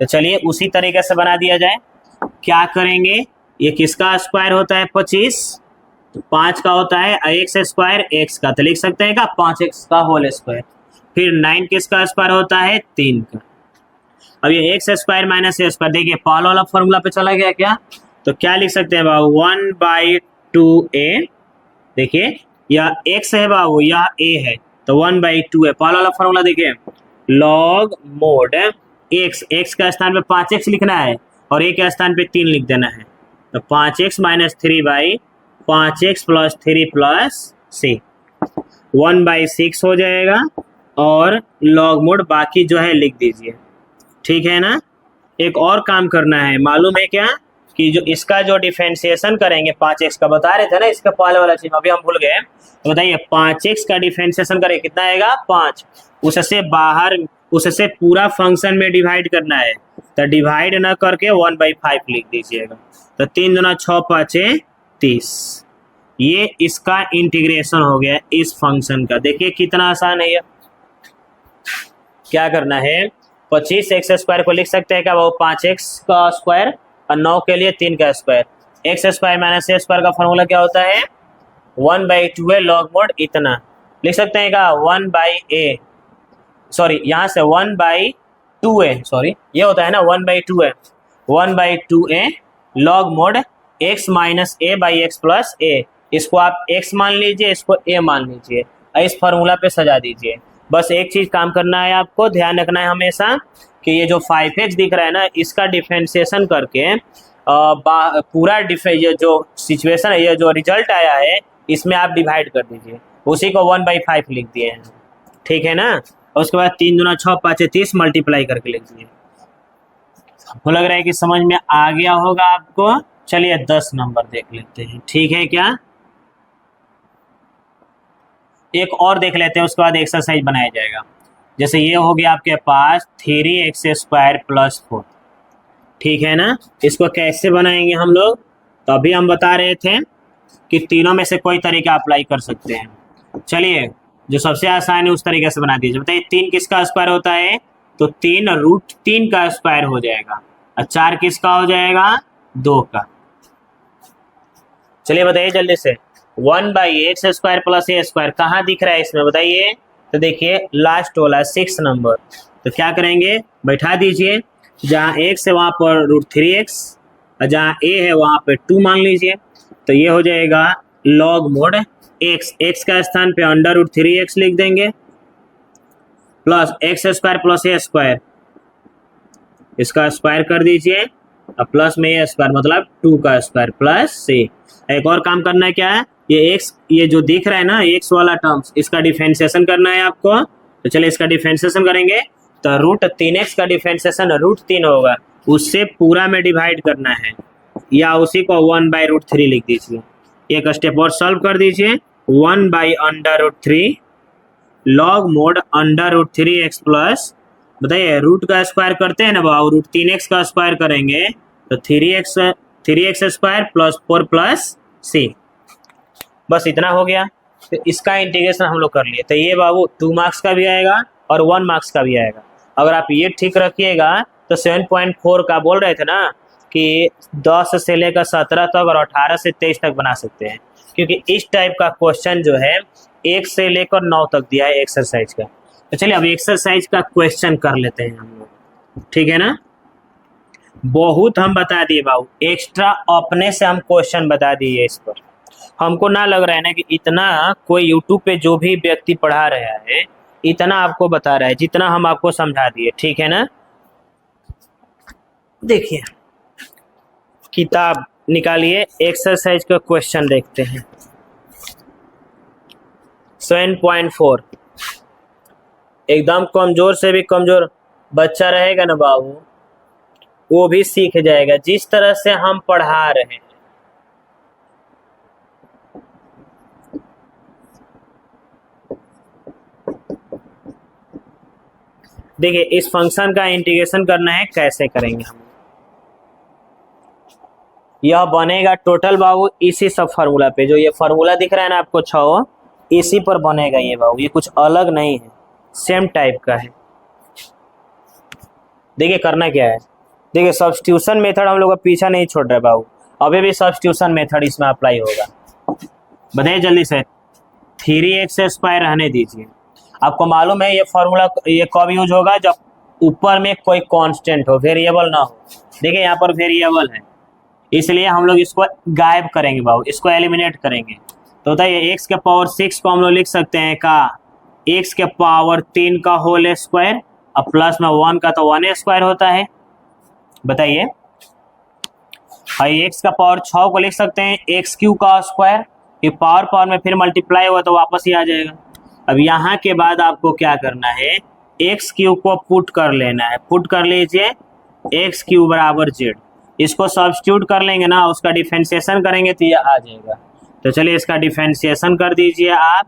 तो चलिए उसी तरीके से बना दिया जाए। क्या करेंगे, ये किसका स्क्वायर होता है 25, तो 5 का होता है x² x का, तो लिख सकते हैं क्या 5x का होल स्क्वायर। फिर 9 किसका स्क्वायर होता है 3 का। अब ये x² - a², देखिए पहला वाला फॉर्मूला पे चला गया क्या, तो क्या लिख सकते हैं बाबू 1/2a। देखिए यह x है बाबू, यह a है, तो 1/2 है। पहला वाला फॉर्मूला देखिए लॉग मोड x का स्थान पे 5x लिखना है और a के स्थान पे 3 लिख देना है, तो 5x - 3/5x + 3 + c, 1/6 हो जाएगा। और लॉग मोड बाकी जो है लिख दीजिए, ठीक है ना। एक और काम करना है, मालूम है क्या, कि जो इसका जो डिफरेंशिएशन करेंगे 5x का, बता रहे थे ना इसका पहले वाला चीज, अभी हम भूल गए। तो बताइए 5x का डिफरेंशिएशन करें कितना आएगा 5, उससे बाहर, उससे पूरा फंक्शन में डिवाइड करना है, तो डिवाइड ना करके 1/5 लिख दीजिएगा। तो 3 दूना 6 5 30, ये इसका इंटीग्रेशन हो गया इस फंक्शन का। देखिए कितना आसान है ये। क्या करना है, 25x² को लिख सकते हैं क्या वो 5x का स्क्वायर, और 9 के लिए 3 का स्क्वायर। x² - a² का फॉर्मूला क्या होता है 1/2 है, लॉग मोड इतना लिख सकते हैं क्या 1/a, सॉरी यहाँ से 1/2 है, सॉरी ये होता है ना 1/2 है, 1/2a log mode x - a/x + a। इसको आप x मान लीजिए, इसको a मान लीजिए, इस फॉर्मूला पे सजा दीजिए। बस एक चीज काम करना है आपको, ध्यान रखना है हमेशा कि ये जो 5x दिख रहा है ना, इसका डिफरेंशिएशन करके पूरा ये जो सिचुएशन है, ये जो रिजल्ट आया है, इसमें आप डिवाइड कर दीजिए, उसी को 1/5 लिख दिए हैं, ठीक है ना। और उसके बाद 3 दूना 6 5 30 मल्टीप्लाई करके लिख दीजिए। आपको लग रहा है कि समझ में आ गया होगा आपको। चलिए 10 नंबर देख लेते हैं, ठीक है क्या। एक और देख लेते हैं, उसके बाद एक्सरसाइज बनाया जाएगा। जैसे ये हो गया आपके पास 3x² + 4, ठीक है ना। इसको कैसे बनाएंगे हम लोग, तो अभी हम बता रहे थे कि तीनों में से कोई तरीका अप्लाई कर सकते हैं। चलिए, जो सबसे आसान है उस तरीके से बना दीजिए। बताइए 3 किसका स्क्वायर होता है, तो 3 √3 का स्क्वायर हो जाएगा, और 4 किसका हो जाएगा, 2 का। चलिए बताइए जल्दी से, 1/x² + a² कहाँ दिख रहा है इसमें, बताइए। तो देखिए लास्ट वाला 6 नंबर, तो क्या करेंगे, बैठा दीजिए, जहाँ x है वहाँ पर √3x, और जहाँ a है वहाँ पे 2 मान लीजिए। तो ये हो जाएगा log mod x का स्थान पे √3x लिख देंगे, प्लस x² + a², इसका स्क्वायर कर दीजिए, और प्लस में a² मतलब 2 का स्क्वायर प्लस c। एक और काम करना है, क्या है, ये x, ये जो दिख रहा है ना x वाला टर्म्स, इसका डिफरेंशिएशन करना है आपको। तो चलिए इसका डिफरेंशिएशन करेंगे, तो √3x का डिफरेंशिएशन √3 होगा, उससे पूरा में डिवाइड करना है, या उसी को 1/√3 लिख दीजिए। एक स्टेप और सॉल्व कर दीजिए, 1/√3 log mod √3x प्लस, बताइए रूट का स्क्वायर करते हैं ना बाबू, √3x का स्क्वायर करेंगे तो 3x² + 4 + c, बस इतना हो गया। तो इसका इंटीग्रेशन हम लोग कर लिए। तो ये बाबू 2 मार्क्स का भी आएगा और 1 मार्क्स का भी आएगा। अगर आप ये ठीक रखिएगा तो 7.4 का बोल रहे थे ना कि 10 से लेकर 17 तक और 18 से 23 तक बना सकते हैं, क्योंकि इस टाइप का क्वेश्चन जो है 1 से लेकर 9 तक दिया है एक्सरसाइज का। तो चलिए अब एक्सरसाइज का क्वेश्चन कर लेते हैं हम लोग, ठीक है ना। बहुत हम बता दिए बाबू, एक्स्ट्रा अपने से हम क्वेश्चन बता दिए इस पर। हमको ना लग रहा है ना कि इतना कोई यूट्यूब पे जो भी व्यक्ति पढ़ा रहा है इतना आपको बता रहा है जितना हम आपको समझा दिए, ठीक है ना। देखिए किताब निकालिए, एक्सरसाइज का क्वेश्चन देखते हैं। 7.4, एकदम कमजोर से भी कमजोर बच्चा रहेगा ना बाबू, वो भी सीख जाएगा जिस तरह से हम पढ़ा रहे हैं। देखिए इस फंक्शन का इंटीग्रेशन करना है, कैसे करेंगे हम, यह बनेगा टोटल बाबू इसी सब फार्मूला पे, जो ये फार्मूला दिख रहा है ना आपको 6, इसी पर बनेगा ये बाबू, ये कुछ अलग नहीं है, सेम टाइप का है। देखिए करना क्या है, देखिए सब्स्टिट्यूशन मेथड हम लोग का पीछा नहीं छोड़ रहा है बाबू, अभी भी सब्स्टिट्यूशन मेथड इसमें अप्लाई होगा। बताइए जल्दी से, 3x² रहने दीजिए। आपको मालूम है ये फॉर्मूला ये कब यूज होगा, जब ऊपर में कोई कांस्टेंट हो, वेरिएबल ना हो। देखिए यहाँ पर वेरिएबल है, इसलिए हम लोग इसको गायब करेंगे बाबू, इसको एलिमिनेट करेंगे। तो होता है x के पावर 6 को हम लोग लिख सकते हैं का x के पावर 3 का होल स्क्वायर, अब प्लस में 1 का तो 1² होता है। बताइए x का पावर 6 को लिख सकते हैं x³ का स्क्वायर, ये पावर में फिर मल्टीप्लाई हुआ तो वापस ही आ जाएगा। अब यहाँ के बाद आपको क्या करना है, x³ को पुट कर लेना है, पुट कर लीजिए x³ बराबर z, इसको सब्स्टिट्यूट कर लेंगे ना, उसका डिफरेंशिएशन करेंगे तो ये आ जाएगा। तो चलिए इसका डिफरेंशिएशन कर दीजिए आप।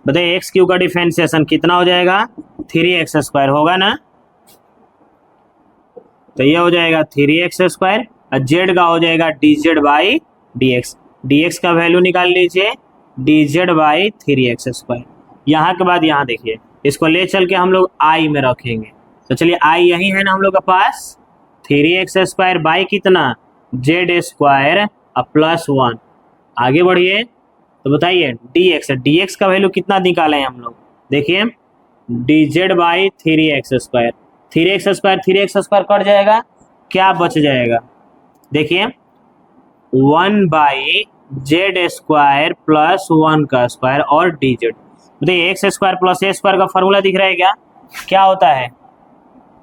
बताइए x³ का डिफरेंशिएशन कितना हो जाएगा, 3x² होगा ना, तो ये हो जाएगा 3x² और z का हो जाएगा dz/dx, dx का वैल्यू निकाल लीजिए, dz/3x²। यहाँ के बाद यहाँ देखिए, इसको ले चल के हम लोग i में रखेंगे। तो चलिए i यही है ना हम लोग के पास, 3x² बाई कितना, z² और +1। आगे बढ़िए, तो बताइए dx का वैल्यू कितना निकाले हैं हम लोग, देखिए dz/3x², 3x² कट जाएगा, क्या बच जाएगा, देखिए 1/z² + 1 का स्क्वायर और dz। बताइए x² + a² का फॉर्मूला दिख रहा है क्या होता है,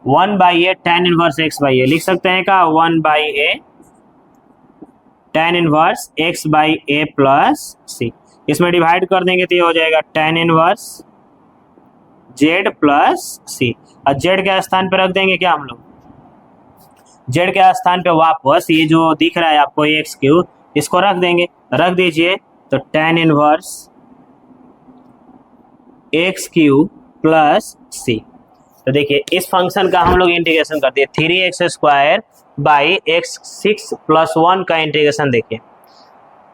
1/a tan इनवर्स x/a, लिख सकते हैं का 1/a tan inverse x/a + c, इसमें डिवाइड कर देंगे तो ये हो जाएगा tan इनवर्स z + c, और z के स्थान पे रख देंगे क्या हम लोग, z के स्थान पे वापस ये जो दिख रहा है आपको x³, इसको रख देंगे, रख दीजिए तो tan inverse x cube plus c. तो देखिए इस फंक्शन का हम लोग इंटीग्रेशन करते हैं 3x² बाई x6 प्लस 1 का इंटीग्रेशन। देखिए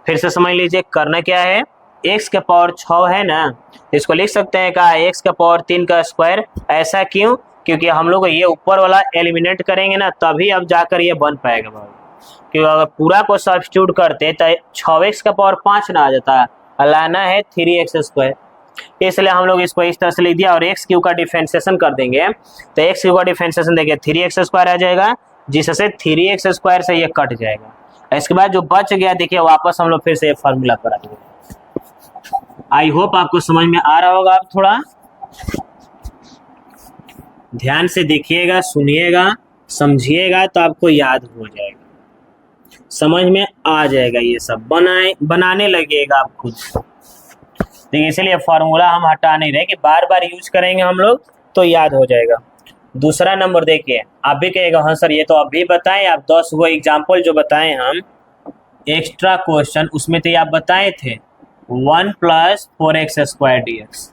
फिर से समझ लीजिए करना क्या है, x का पावर 6 है ना, इसको लिख सकते हैं का x का पावर 3 का स्क्वायर। ऐसा क्यों? क्योंकि हम लोग ये ऊपर वाला एलिमिनेट करेंगे ना तभी अब जाकर ये बन पाएगा बाबू। क्योंकि अगर पूरा को सब्स्टिट्यूट करते तो 6x का पावर 5 ना आ जाता, लाना है 3x²। इसलिए हम लोग इसको इस तरह से लिख दिया और एक्स क्यू का डिफरेंशिएशन कर देंगे तो एक्स क्यू का डिफरेंशिएशन देंगे 3x² आ जाएगा, जिससे 3x² से ये कट जाएगा। इसके बाद जो बच गया देखिए वापस हम लोग फिर से फॉर्मूला पर आएंगे। आई होप आपको समझ में आ रहा होगा। आप थोड़ा ध्यान से देखिएगा, सुनिएगा, समझिएगा तो आपको याद हो जाएगा, समझ में आ जाएगा, ये सब बनाने लगेगा आप खुद। देखिए इसलिए फॉर्मूला हम हटा नहीं रहे कि बार बार यूज करेंगे हम लोग तो याद हो जाएगा। दूसरा नंबर देखिए, आप भी कहेगा हाँ सर ये तो अभी बताएं आप 10 गो एग्जाम्पल जो बताए हम एक्स्ट्रा क्वेश्चन उसमें तो आप बताए थे 1 + 4x² dx।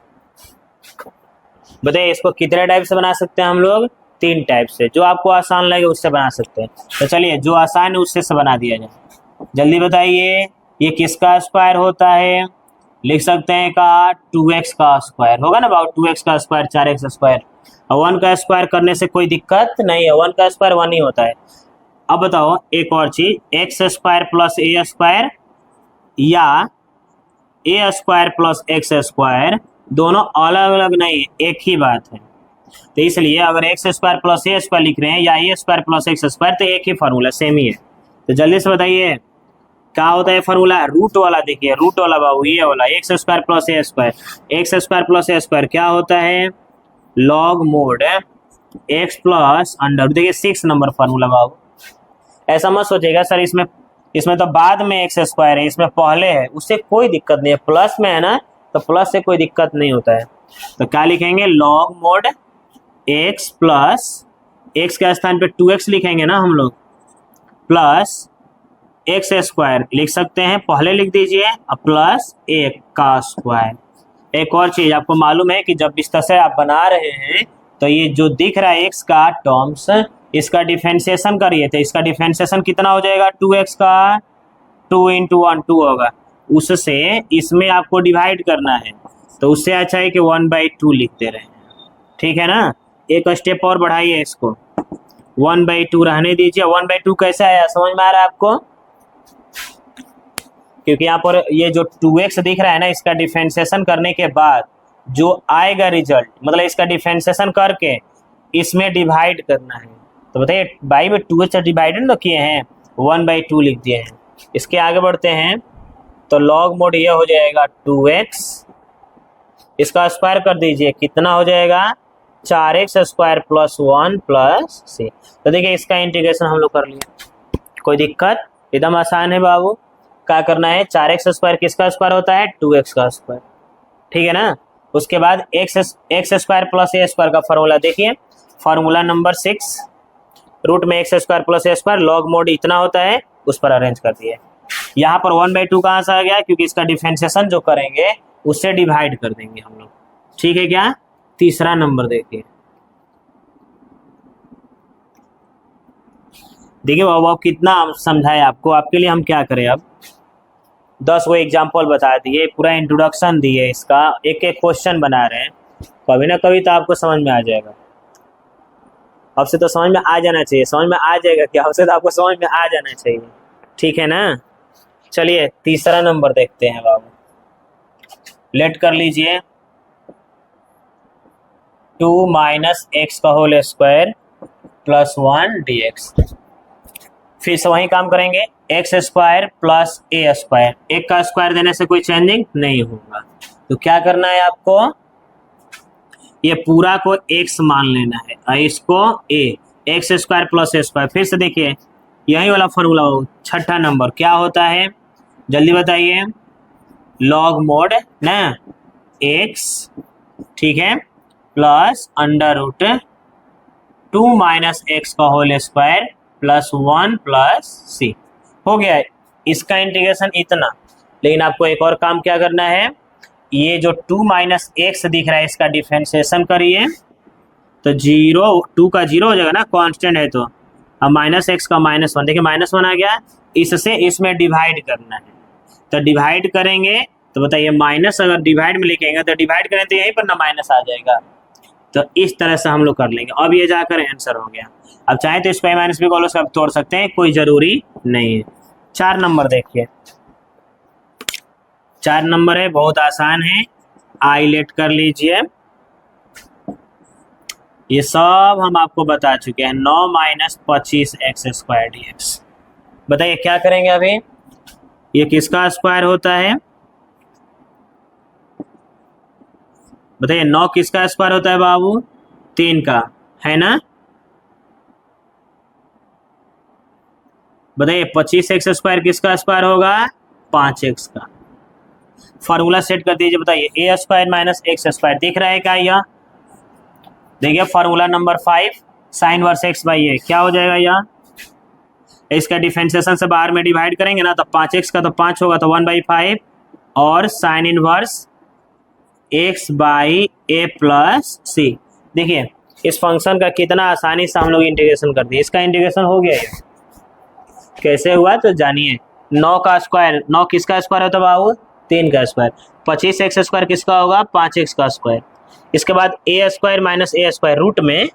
बताइए इसको कितने टाइप से बना सकते हैं हम लोग? 3 टाइप से, जो आपको आसान लगे उससे बना सकते हैं। तो चलिए जो आसान है उससे से बना दिया जाए। जल्दी बताइए ये किसका स्क्वायर होता है? लिख सकते हैं का 2x का स्क्वायर होगा ना बाबू, 2x का स्क्वायर 4x²। और 1 का स्क्वायर करने से कोई दिक्कत नहीं है, 1 का स्क्वायर 1 ही होता है। अब बताओ एक और चीज, x² + a² या a² + x² दोनों अलग अलग नहीं, एक ही बात है। तो इसलिए अगर x² + a² लिख रहे हैं या a² + x² तो एक ही फॉर्मूला सेम ही है। तो जल्दी से बताइए क्या होता है फॉर्मूला? रूट वाला देखिए, रूट वाला बाबू ये वाला x² + a²। x² + a² क्या होता है? Log mode x plus under. देखिए 6 नंबर फॉर्मूला बाबू। ऐसा मत सोचेगा सर इसमें तो बाद में x² है, इसमें पहले है, उससे कोई दिक्कत नहीं है। प्लस में है ना तो प्लस से कोई दिक्कत नहीं होता है। तो क्या लिखेंगे? Log mode x plus x के स्थान पे 2x लिखेंगे ना हम लोग, प्लस x² लिख सकते हैं, पहले लिख दीजिए, प्लस 1 का स्क्वायर। एक और चीज आपको मालूम है कि जब इस तरह से आप बना रहे हैं तो ये जो दिख रहा है x का टर्म्स, इसका डिफरेंशिएशन करिए तो इसका डिफरेंशिएशन कितना हो जाएगा? 2x का 2 × 1 2 होगा, उससे इसमें आपको डिवाइड करना है। तो उससे अच्छा है कि 1/2 लिखते रहे, ठीक है ना। एक स्टेप और बढ़ाइए इसको, 1/2 रहने दीजिए। 1/2 कैसे आया समझ में आ रहा है आपको? क्योंकि यहाँ पर ये जो 2x दिख रहा है ना, इसका डिफरेंशिएशन करने के बाद जो आएगा रिजल्ट, मतलब इसका डिफरेंशिएशन करके इसमें डिवाइड करना है। तो बताइए बाई में 2x डिवाइडेड तो किए हैं, 1/2 लिख दिए हैं। इसके आगे बढ़ते हैं तो लॉग मोड ये हो जाएगा 2x, इसका स्क्वायर कर दीजिए, कितना हो जाएगा? 4x² + 1 + c। तो देखिए इसका इंटीग्रेशन हम लोग कर लिए, कोई दिक्कत? एकदम आसान है बाबू। क्या करना है? 4x² किसका स्क्वायर होता है? 2x का स्क्वायर, ठीक है ना। उसके बाद x² + a² का फॉर्मूला देखिए, फॉर्मूला नंबर 6, रूट में x² + a², लॉग मोड इतना होता है, उस पर अरेंज कर दिए। यहाँ पर 1/2 कहाँ से आ गया? क्योंकि इसका डिफरेंशिएशन जो करेंगे उससे डिवाइड कर देंगे हम लोग, ठीक है क्या। तीसरा नंबर देखिए, देखिए बाबू कितना समझाए आपको, आपके लिए हम क्या करें। अब 10 वो एग्जाम्पल बता दिए, पूरा इंट्रोडक्शन दिए, इसका एक एक क्वेश्चन बना रहे हैं, कभी ना कभी तो आपको समझ में आ जाएगा। अब से तो समझ में आ जाना चाहिए, समझ में आ जाएगा क्या? अब से तो आपको समझ में आ जाना चाहिए, ठीक है ना। चलिए तीसरा नंबर देखते हैं बाबू, लेट कर लीजिए 2 - x² + 1 dx। फिर से वही काम करेंगे, x² + a²। एक का स्क्वायर देने से कोई चेंजिंग नहीं होगा, तो क्या करना है आपको? ये पूरा को x मान लेना है और इसको a, x² + a²। फिर से देखिए यही वाला फॉर्मूला हो, छठा नंबर क्या होता है? जल्दी बताइए। लॉग मोड ना x, ठीक है, प्लस √2 - x² + 1 + c हो गया। इसका इंटीग्रेशन इतना, लेकिन आपको एक और काम क्या करना है? ये जो 2 माइनस एक्स दिख रहा है इसका डिफरेंशिएशन करिए तो 2 का 0 हो जाएगा ना, कांस्टेंट है तो। अब माइनस एक्स का -1, देखिए -1 आ गया। इससे इसमें डिवाइड करना है तो डिवाइड करेंगे तो बताइए माइनस अगर डिवाइड में लेके आएंगे तो डिवाइड करें तो यहीं पर ना माइनस आ जाएगा। तो इस तरह से हम लोग कर लेंगे। अब ये जाकर आंसर हो गया। अब चाहे तो इसको -b को सब तोड़ सकते हैं, कोई जरूरी नहीं है। 4 नंबर देखिए, 4 नंबर है, बहुत आसान है, हाईलाइट कर लीजिए। ये सब हम आपको बता चुके हैं। 9 माइनस 25x² dx। बताइए क्या करेंगे अभी, ये किसका स्क्वायर होता है? बताइए 9 किसका स्क्वायर होता है बाबू? 3 का, है ना? बताइए 25x² किसका स्क्वायर होगा? 5x का। फॉर्मूला सेट कर दीजिए। बताइए a² माइनस x² दिख रहा है क्या? यह देखिए formula number 5 sine inverse x by a क्या हो जाएगा? यह इसका डिफरेंशिएशन से बाहर में डिवाइड करेंगे ना तो 5x का तो 5 होगा तो 1/5 और sine inverse x by a plus c. देखिए इस फंक्शन का कितना आसानी से हम लोग इंटीग्रेशन कर दिए। इसका इंटीग्रेशन हो गया है। कैसे हुआ तो जानिए। 9 का स्क्वायर, 9 किसका स्क्वायर होता है बाबू? 3 का स्क्वायर। 25x² किसका होगा? 5x का स्क्वायर। इसके बाद a² माइनस a², रूट में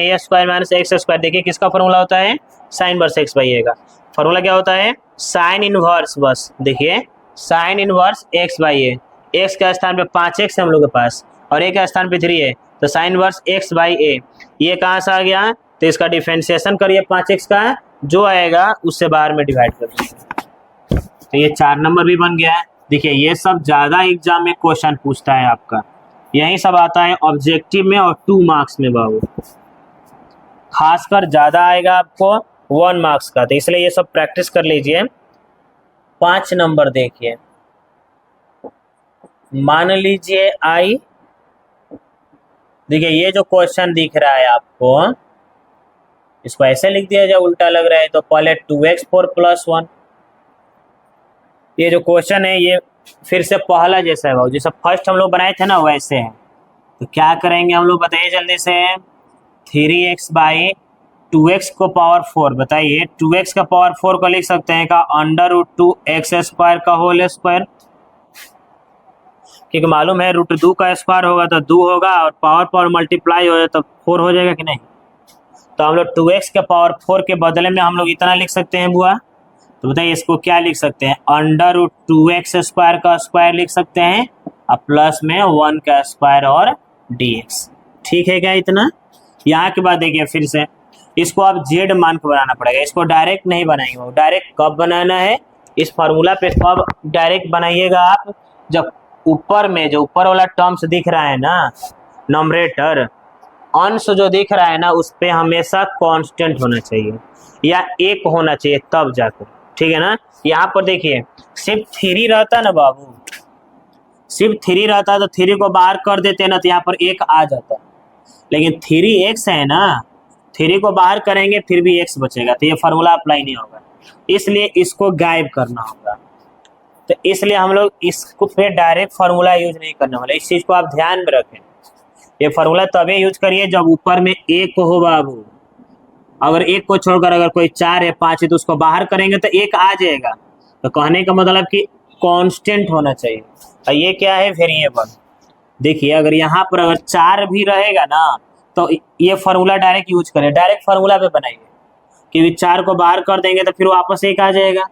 a² माइनस x²। देखिए किसका फॉर्मूला होता है? साइन वर्स x बाई ए का। फॉर्मूला क्या होता है? साइन इनवर्स, बस देखिए sign inverse x by A. x के स्थान पे 5x है हम लोग के पास और a के स्थान पे 3 है तो साइन इनवर्स x बाई ए। ये कहाँ से आ गया? तो इसका डिफरेंशिएशन करिए 5x का, जो आएगा उससे बाहर में डिवाइड कर दीजिए। तो ये 4 नंबर भी बन गया है। देखिए ये सब ज्यादा एग्जाम में क्वेश्चन पूछता है आपका, यही सब आता है ऑब्जेक्टिव में और 2 मार्क्स में बाबू। खासकर ज्यादा आएगा आपको 1 मार्क्स का, तो इसलिए ये सब प्रैक्टिस कर लीजिए। 5 नंबर देखिए, मान लीजिए आई, देखिए ये जो क्वेश्चन दिख रहा है आपको, इसको ऐसे लिख दिया जाए, उल्टा लग रहा है तो पहले 2x4 + 1। ये जो क्वेश्चन है ये फिर से पहला जैसा है बाबू, जैसा फर्स्ट हम लोग बनाए थे ना वैसे है। तो क्या करेंगे हम लोग बताइए जल्दी से। 3x बाई 2x को पावर 4, बताइए 2x का पावर 4 को लिख सकते हैं का √2x² का होल स्क्वायर, क्योंकि मालूम है √2 का स्क्वायर होगा तो 2 होगा और पावर मल्टीप्लाई हो जाए तो 4 हो जाएगा कि नहीं। तो हम लोग 2x के पावर 4 के बदले में हम लोग इतना लिख सकते हैं बुआ। तो बताइए इसको क्या लिख सकते हैं? √2x² का स्क्वायर लिख सकते हैं और प्लस में 1 का स्क्वायर और dx। ठीक है क्या इतना? यहाँ के बाद देखिए फिर से इसको आप z मान के बनाना पड़ेगा। इसको डायरेक्ट नहीं बनाएंगे, डायरेक्ट कब बनाना है? इस फार्मूला पे कब डायरेक्ट बनाइएगा आप? जब ऊपर में जो ऊपर वाला टर्म्स दिख रहा है ना, नॉमरेटर अंश जो दिख रहा है ना, उस पे हमेशा कांस्टेंट होना चाहिए या 1 होना चाहिए तब जाकर, ठीक है ना। यहाँ पर देखिए सिर्फ 3 रहता ना बाबू, सिर्फ 3 रहता तो 3 को बाहर कर देते ना तो यहाँ पर 1 आ जाता, लेकिन 3x है ना, 3 को बाहर करेंगे फिर भी x बचेगा तो ये फार्मूला अप्लाई नहीं होगा, इसलिए इसको गायब करना होगा। तो इसलिए हम लोग इसको पे डायरेक्ट फार्मूला यूज नहीं करने वाले, इस चीज को आप ध्यान में रखें। ये फार्मूला तभी यूज करिए जब ऊपर में 1 हो बाबू। अगर 1 को छोड़कर अगर कोई 4 है 5 है तो उसको बाहर करेंगे तो 1 आ जाएगा। तो कहने का मतलब कि कांस्टेंट होना चाहिए। और ये क्या है? वेरिएबल। देखिए अगर यहाँ पर अगर 4 भी रहेगा ना तो ये फार्मूला डायरेक्ट यूज करें, डायरेक्ट फार्मूला पे बनाइए, क्योंकि 4 को बाहर कर देंगे तो फिर वापस 1 आ जाएगा।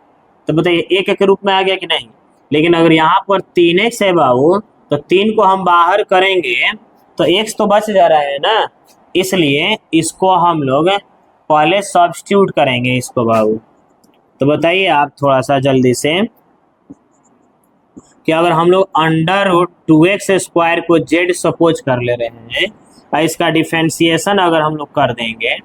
तो बताइए 1 के रूप में आ गया कि नहीं। लेकिन अगर यहाँ पर 3x है बाबू तो 3 को हम बाहर करेंगे तो x तो बच जा रहा है ना, इसलिए इसको हम लोग पहले सब्स्टिट्यूट करेंगे इसको बाबू। तो बताइए आप थोड़ा सा जल्दी से कि अगर हम लोग √2x² को z सपोज कर ले रहे हैं और इसका डिफरेंशिएशन अगर हम लोग कर देंगे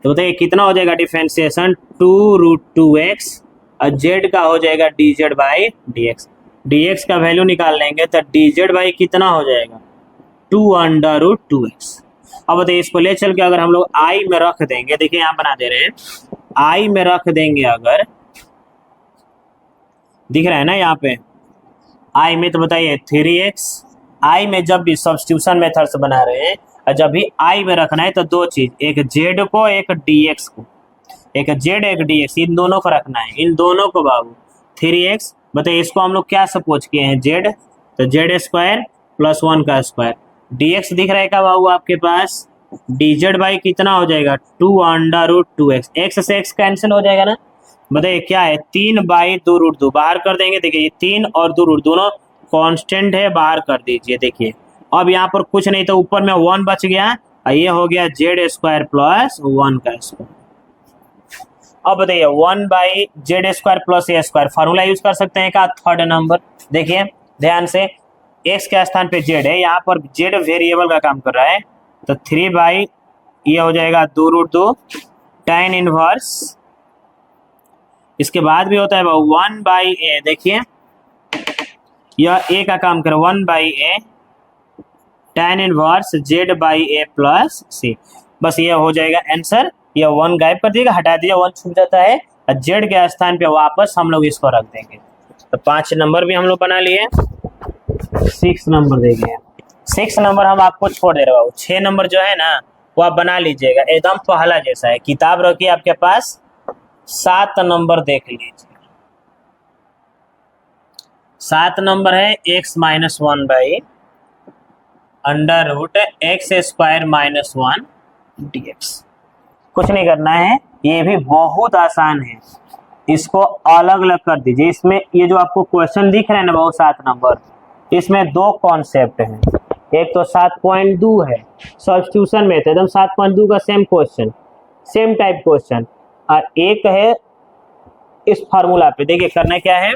तो बताइए कितना हो जाएगा डिफरेंशिएशन? 2√2x और z का हो जाएगा dz/dx। dx का वैल्यू निकाल लेंगे तो dz कितना हो जाएगा? 2√2x। अब बताइए इसको ले चल के अगर हम लोग i में रख देंगे, देखिए यहाँ बना दे रहे हैं, i में रख देंगे अगर, दिख रहा है ना यहाँ पे, आई में तो बताइए 3x, आई में जब भी सब्स्टिट्यूशन मेथड से बना रहे हैं और जब भी आई में रखना है तो दो चीज, एक z को एक dx को, एक z एक dx, इन दोनों को रखना है, इन दोनों को बाबू 3x। बताइए इसको हम लोग क्या सपोज किए हैं z, तो z स्क्वायर प्लस 1 का स्क्वायर, dx दिख रहा है क्या बाबू आपके पास, dz बाई कितना हो जाएगा 2√2x, x से x कैंसिल हो जाएगा ना। बताइए क्या है 3/2√2 बाहर कर देंगे, देखिए ये 3 और 2 दोनों कांस्टेंट है, बाहर कर दीजिए। देखिए अब यहाँ पर कुछ नहीं तो ऊपर में 1 बच गया, ये हो गया z स्क्वायर प्लस 1 का स्क्वायर। अब बताइए 1/z square plus a square formula use कर सकते हैं क्या, थर्ड नंबर। देखिए ध्यान से, x के स्थान पे z है, यहाँ पर z वेरिएबल का काम कर रहा है, तो 3 ये हो जाएगा 2√2 tan इनवर्स, इसके बाद भी होता है 1/a। देखिए यह a का काम करे 1/a tan inverse z/a plus c, बस ये हो जाएगा आंसर। यह 1 गायब कर दिएगा, हटा दीजिए, 1 छूट जाता है और z के स्थान पे वापस हम लोग इसको रख देंगे। तो 5 नंबर भी हम लोग बना लिए, 6 नंबर देखिए, 6 नंबर हम आपको छोड़ दे रहे हो, 6 नंबर जो है ना वो आप बना लीजिएगा, एकदम पहला जैसा है। किताब रखिए आपके पास, 7 नंबर देख लीजिए। 7 नंबर है x minus 1/√x² minus 1 dx। कुछ नहीं करना है, ये भी बहुत आसान है, इसको अलग अलग कर दीजिए। इसमें ये जो आपको क्वेश्चन दिख रहे हैं ना बहुत 7 नंबर, इसमें दो कॉन्सेप्ट हैं, एक तो 7.2 है सब्स्टिट्यूशन में, एकदम 7.2 का same question, same type question, और एक है इस फार्मूला पे। देखिए करना क्या है,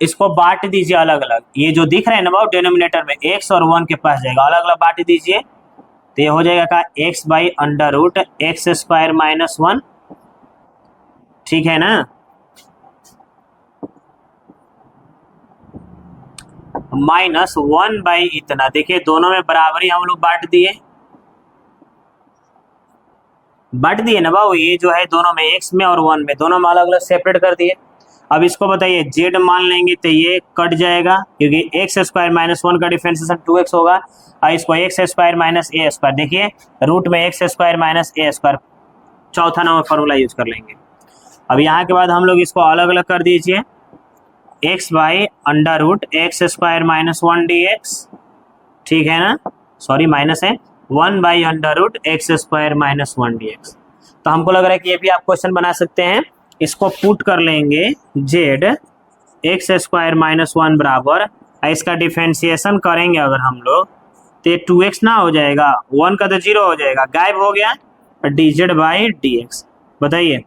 इसको बांट दीजिए अलग अलग, ये जो दिख रहे हैं ना बहुत डिनोमिनेटर में x और 1 के पास जाएगा, अलग अलग बांट दीजिए, तो ये हो जाएगा का x/√x² माइनस 1, ठीक है ना, माइनस 1 इतना। देखिए दोनों में बराबरी हम लोग बांट दिए ना बाबू, ये जो है दोनों में x में और 1 में, दोनों में अलग अलग सेपरेट कर दिए। अब इसको बताइए z मान लेंगे तो ये कट जाएगा, क्योंकि x² माइनस 1 का डिफरेंशिएशन 2x होगा, और इसको x² माइनस a², देखिए रूट में x² माइनस a², चौथा नंबर फार्मूला यूज कर लेंगे। अब यहाँ के बाद हम लोग इसको अलग अलग कर दीजिए, x/√x² माइनस 1 dx, ठीक है ना, सॉरी माइनस है, 1/√x² माइनस 1 dx। तो हमको लग रहा है कि ये भी आप क्वेश्चन बना सकते हैं। इसको पुट कर लेंगे z x² माइनस 1 बराबर, इसका डिफरेंशिएशन करेंगे अगर हम लोग तो ये 2x ना हो जाएगा, 1 का तो 0 हो जाएगा, गायब हो गया, dz/dx। बताइए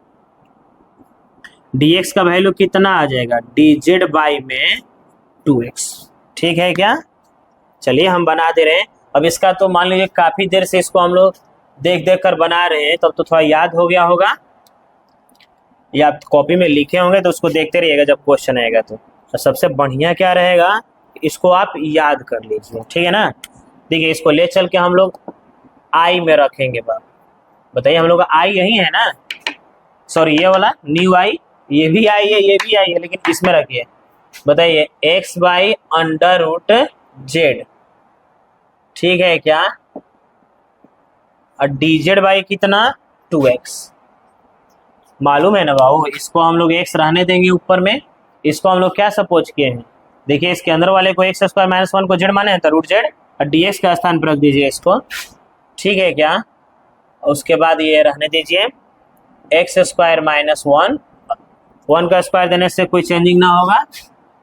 dx का वैल्यू कितना आ जाएगा, dz/ में 2x, ठीक है क्या। चलिए हम बना दे रहे हैं। अब इसका तो मान लीजिए काफी देर से इसको हम लोग देख देख कर बना रहे हैं, तब तो थोड़ा याद हो गया होगा, या आप कॉपी में लिखे होंगे तो उसको देखते रहिएगा जब क्वेश्चन आएगा। तो सबसे बढ़िया क्या रहेगा, इसको आप याद कर लीजिए, ठीक है ना। देखिए इसको ले चल के हम लोग आई में रखेंगे बाप, बताइए हम लोग आई यही है ना, सॉरी ये वाला न्यू आई, ये भी आई है ये भी आई है, लेकिन इसमें रखिए। बताइए x/√z, ठीक है क्या, और dz/ कितना 2x, मालूम है ना बाबू। इसको हम लोग x रहने देंगे ऊपर में, इसको हम लोग क्या सपोज किए हैं, देखिए इसके अंदर वाले को x² माइनस 1 को z माने हैं तो √z, और dx का स्थान पर रख दीजिए इसको, ठीक है क्या। उसके बाद ये रहने दीजिए x² माइनस 1, 1 का स्क्वायर देने से कोई चेंजिंग ना होगा,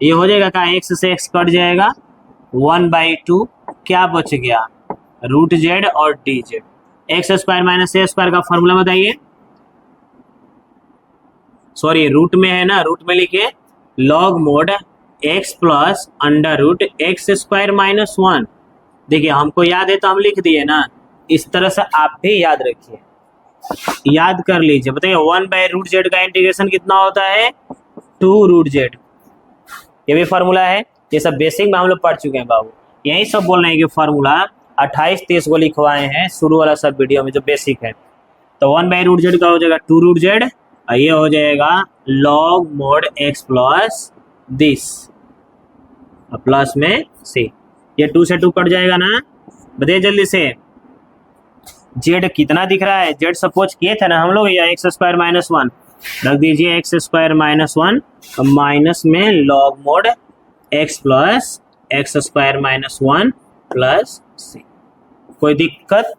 ये हो जाएगा का x से x कट जाएगा, 1/2 क्या बच गया √z और dz। x² माइनस a² का फॉर्मूला बताइए, सॉरी रूट में है ना, रूट में लिखिए log mod x plus √x² minus 1। देखिए हमको याद है तो हम लिख दिए ना, इस तरह से आप भी याद रखिए, याद कर लीजिए। बताइए 1/√z का इंटीग्रेशन कितना होता है 2√z, ये भी फार्मूला है, ये सब बेसिक में हम लोग पढ़ चुके हैं बाबू। यही सब बोल रहे हैं कि फार्मूला 28-30 को लिखवाए हैं शुरू वाला सब वीडियो में जो बेसिक है। तो 1/√z का हो जाएगा 2√z, ये हो जाएगा log mod x plus this, और प्लस में सी। ये 2 से 2 कट जाएगा ना, बताइए जल्दी से। जेड कितना दिख रहा है, जेड सपोज किए थे ना हम लोग, या एक्स स्क्वायर माइनस 1 रख दीजिए, एक्स स्क्वायर माइनस 1 माइनस में log mod x plus x square minus 1 plus c. कोई दिक्कत?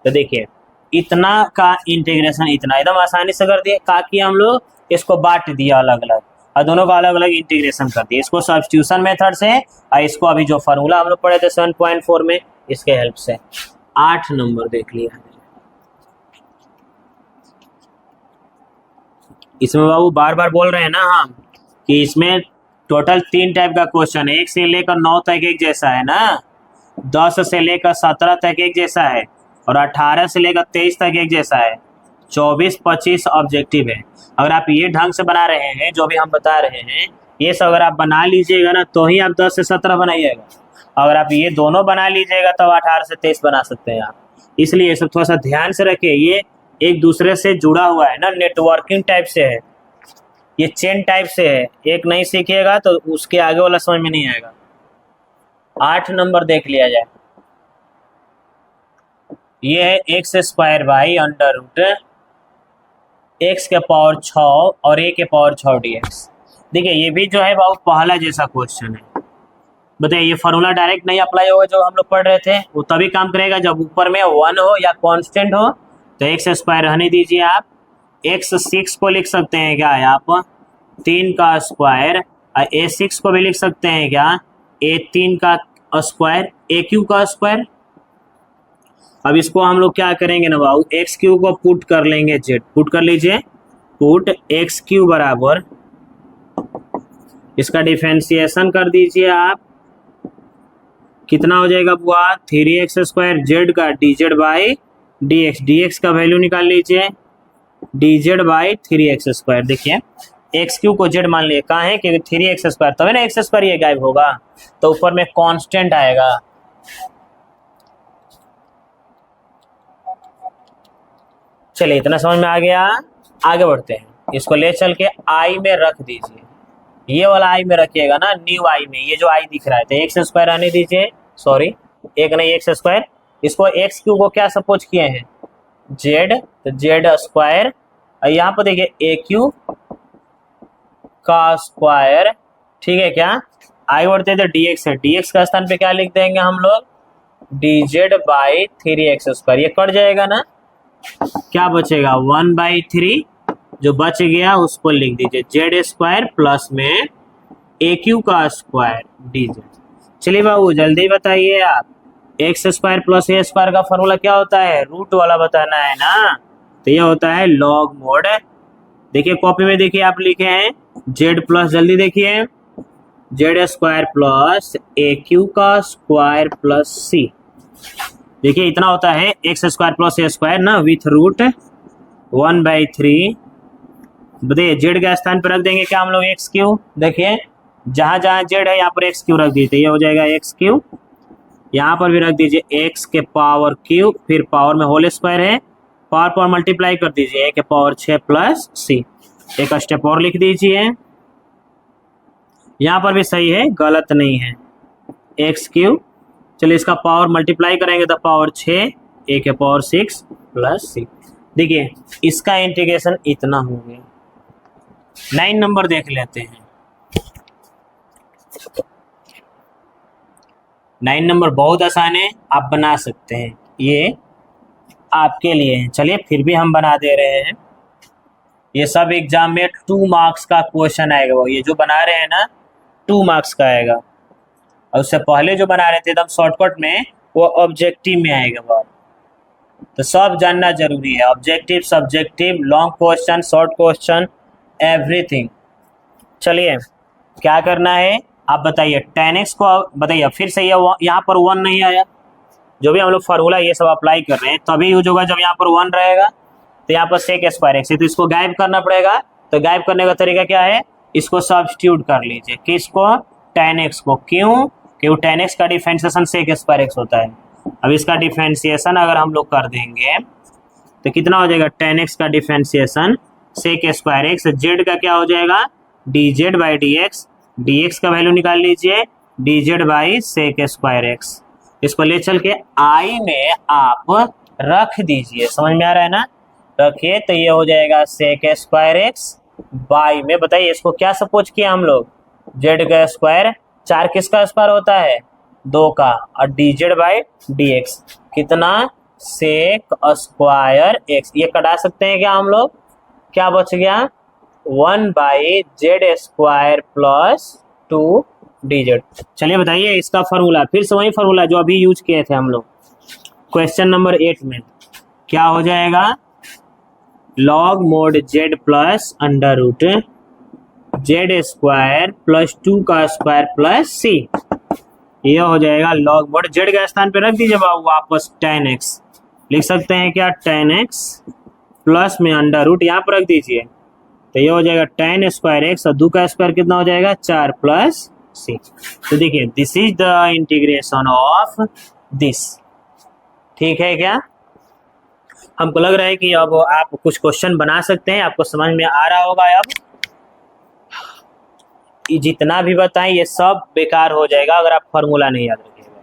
तो देखिए इतना का इंटीग्रेशन इतना एकदम आसानी से कर दिए, ताकि हम लोग इसको बांट दिया अलग अलग और दोनों का अलग अलग इंटीग्रेशन कर दिए, इसको सब्स्टिट्यूशन मेथड से और इसको अभी जो फार्मूला हम लोग पढ़े थे 7.4 में, इसके हेल्प से। 8 नंबर देख लिया। इसमें बाबू बार बार बोल रहे हैं ना हम कि इसमें टोटल 3 टाइप का क्वेश्चन है, 1 से लेकर 9 तक एक जैसा है ना, 10 से लेकर 17 तक एक जैसा है, और 18 से लेकर 23 तक एक जैसा है, 24-25 ऑब्जेक्टिव है। अगर आप ये ढंग से बना रहे हैं, जो भी हम बता रहे हैं ये सब अगर आप बना लीजिएगा ना, तो ही आप 10 से 17 बनाइएगा। अगर आप ये दोनों बना लीजिएगा तब 18 से 23 बना सकते हैं आप। इसलिए सब थोड़ा सा ध्यान से रखिए, ये एक दूसरे से जुड़ा हुआ है ना, नेटवर्किंग टाइप से है, ये चेन टाइप से है। एक नहीं सीखिएगा तो उसके आगे वाला समझ में नहीं आएगा। 8 नंबर देख लिया जाए। ये है X square by under root X के पावर 6 और ए के पावर 6 dx। देखिए ये भी जो है बहुत पहला जैसा क्वेश्चन है। बताइए ये फॉर्मूला डायरेक्ट नहीं अप्लाई होगा जो हम लोग पढ़ रहे थे, वो तभी काम करेगा जब ऊपर में 1 हो या कांस्टेंट हो। तो एक्स स्क्वायर रहने दीजिए आप, x6 को लिख सकते हैं क्या आप 3 का स्क्वायर, और a6 को भी लिख सकते हैं क्या a3 का स्क्वायर, a3 का स्क्वायर। अब इसको हम लोग क्या करेंगे ना बाबू, x3 को पुट कर लेंगे, z पुट कर लीजिए, पुट x3 बराबर इसका डिफरेंशिएशन कर दीजिए आप, कितना हो जाएगा बुआ 3x स्क्वायर जेड का dz बाई dx, dx का वैल्यू निकाल लीजिए dz बाई 3x स्क्वायर। देखिए x3 को z मान लिए, कहाँ है क्योंकि 3x स्क्वायर, तभी ना x स्क्वायर ये गायब होगा, तो ऊपर में कांस्टेंट आएगा। चलिए इतना समझ में आ गया, आगे बढ़ते हैं। इसको ले चल के i में रख दीजिए, ये वाला i में रखिएगा ना, न्यू i में, ये जो i दिख रहा है, तो एक्स स्क्वायर आने दीजिए, सॉरी एक नहीं एक्स स्क्वायर। इसको x3 को क्या सपोज किए हैं z, तो z स्क्वायर, और यहाँ पर देखिए a3 का स्क्वायर, ठीक है क्या, आगे बढ़ते हैं तो dx है, dx का स्थान पे क्या लिख देंगे हम लोग dz बाई 3x स्क्वायर। ये कट जाएगा ना, क्या बचेगा 1/3, जो बच गया उसको लिख दीजिए जेड स्क्वायर प्लस में a3 का स्क्वायर dz। चलिए बाबू जल्दी बताइए आप, x square plus a square का फॉर्मूला क्या होता है, रूट वाला बताना है ना, तो ये होता है लॉग मोड। देखिए कॉपी में देखिए आप लिखे हैं जेड प्लस, जल्दी देखिए जेड स्क्वायर प्लस a3 का स्क्वायर प्लस सी। देखिए इतना होता है X square plus a square ना, विथ रूट 1/3। बताइए जेड के स्थान पर रख देंगे क्या हम लोग x3, देखिए जहां जहां जेड है यहाँ पर x3 रख दीजिए, ये हो जाएगा x3। यहाँ पर भी रख दीजिए x के पावर क्यू, फिर पावर में होल स्क्वायर है, पावर पावर मल्टीप्लाई कर दीजिए a के पावर 6 प्लस सी। एक स्टेप और लिख दीजिए, यहाँ पर भी सही है, गलत नहीं है, x3। चलिए इसका पावर मल्टीप्लाई करेंगे तो पावर 6, a के पावर 6 प्लस सी। देखिए इसका इंटीग्रेशन इतना हो गया। 9 नंबर देख लेते हैं। 9 नंबर बहुत आसान है, आप बना सकते हैं, ये आपके लिए है। चलिए फिर भी हम बना दे रहे हैं, ये सब एग्जाम में 2 मार्क्स का क्वेश्चन आएगा, वो ये जो बना रहे हैं ना 2 मार्क्स का आएगा, और उससे पहले जो बना रहे थे एकदम शॉर्टकट में, वो ऑब्जेक्टिव में आएगा वो। तो सब जानना जरूरी है, objective, subjective, long question, short question, everything. चलिए क्या करना है आप बताइए, tan x को बताइए फिर से, ये यहाँ पर 1 नहीं आया, जो भी हम लोग फार्मूला ये सब अप्लाई कर रहे हैं तभी यूज होगा जब यहाँ पर 1 रहेगा, तो यहाँ पर sec स्क्वायर x है, तो इसको गायब करना पड़ेगा। तो गायब करने का तरीका क्या है, इसको सब्स्टिट्यूट कर लीजिए, किसको tan x को, क्यों, क्योंकि tan x का डिफरेंशिएशन sec स्क्वायर x होता है। अब इसका डिफरेंशिएशन अगर हम लोग कर देंगे तो कितना हो जाएगा, tan x का differentiation sec square x, z का क्या हो जाएगा dz बाई dx, dx का वैल्यू निकाल लीजिए, dz by sec square x. इसको ले चल के आई में आप रख दीजिए, समझ में आ रहा है ना? रखिए तो ये हो जाएगा सेक स्क्वायर एक्स बाई में, बताइए इसको क्या सपोज किया हम लोग, जेड का स्क्वायर, 4 किसका स्क्वायर होता है 2 का, और dz बाई dx कितना, सेक स्क्वायर एक्स। ये कटा सकते हैं क्या हम लोग, क्या बच गया 1 by Z square plus 2 dz। चलिए बताइए इसका फॉर्मूला, फिर से वही फॉर्मूला जो अभी यूज किए थे हम लोग क्वेश्चन नंबर 8 में, क्या हो जाएगा, log mod z plus under root z square plus 2 का स्क्वायर प्लस सी। ये हो जाएगा लॉग मोड, जेड का स्थान पे रख दीजिए बाबू वापस tan x, लिख सकते हैं क्या tan x प्लस में अंडर रूट यहाँ पर रख दीजिए, तो ये हो जाएगा tan स्क्वायर एक्स और 2 का स्क्वायर कितना हो जाएगा 4 प्लस सी। तो देखिए this is the integration of this, ठीक है क्या? हमको लग रहा है कि अब आप कुछ क्वेश्चन बना सकते हैं, आपको समझ में आ रहा होगा। अब जितना भी बताएं ये सब बेकार हो जाएगा अगर आप फॉर्मूला नहीं याद रखिएगा,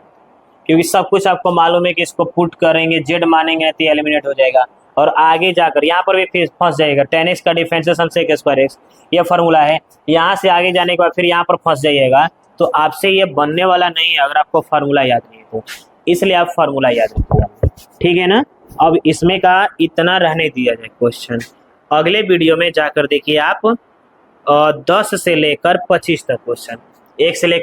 क्योंकि सब कुछ आपको मालूम है कि इसको पुट करेंगे, जेड मानेंगे तो एलिमिनेट हो जाएगा, और आगे जाकर यहाँ पर भी फिर फंस जाएगा, tan x का डिफरेंशिएशन सेक स्क्वायर एक्स, ये फॉर्मूला है, यहाँ से आगे जाने के बाद फिर यहाँ पर फंस जाइएगा, तो आपसे ये बनने वाला नहीं है अगर आपको फार्मूला याद नहीं है तो, इसलिए आप फार्मूला याद रखिएगा, ठीक है ना? अब इसमें का इतना रहने दिया जाए क्वेश्चन, अगले वीडियो में जाकर देखिए आप 10 से लेकर 25 तक क्वेश्चन, 1 से लेकर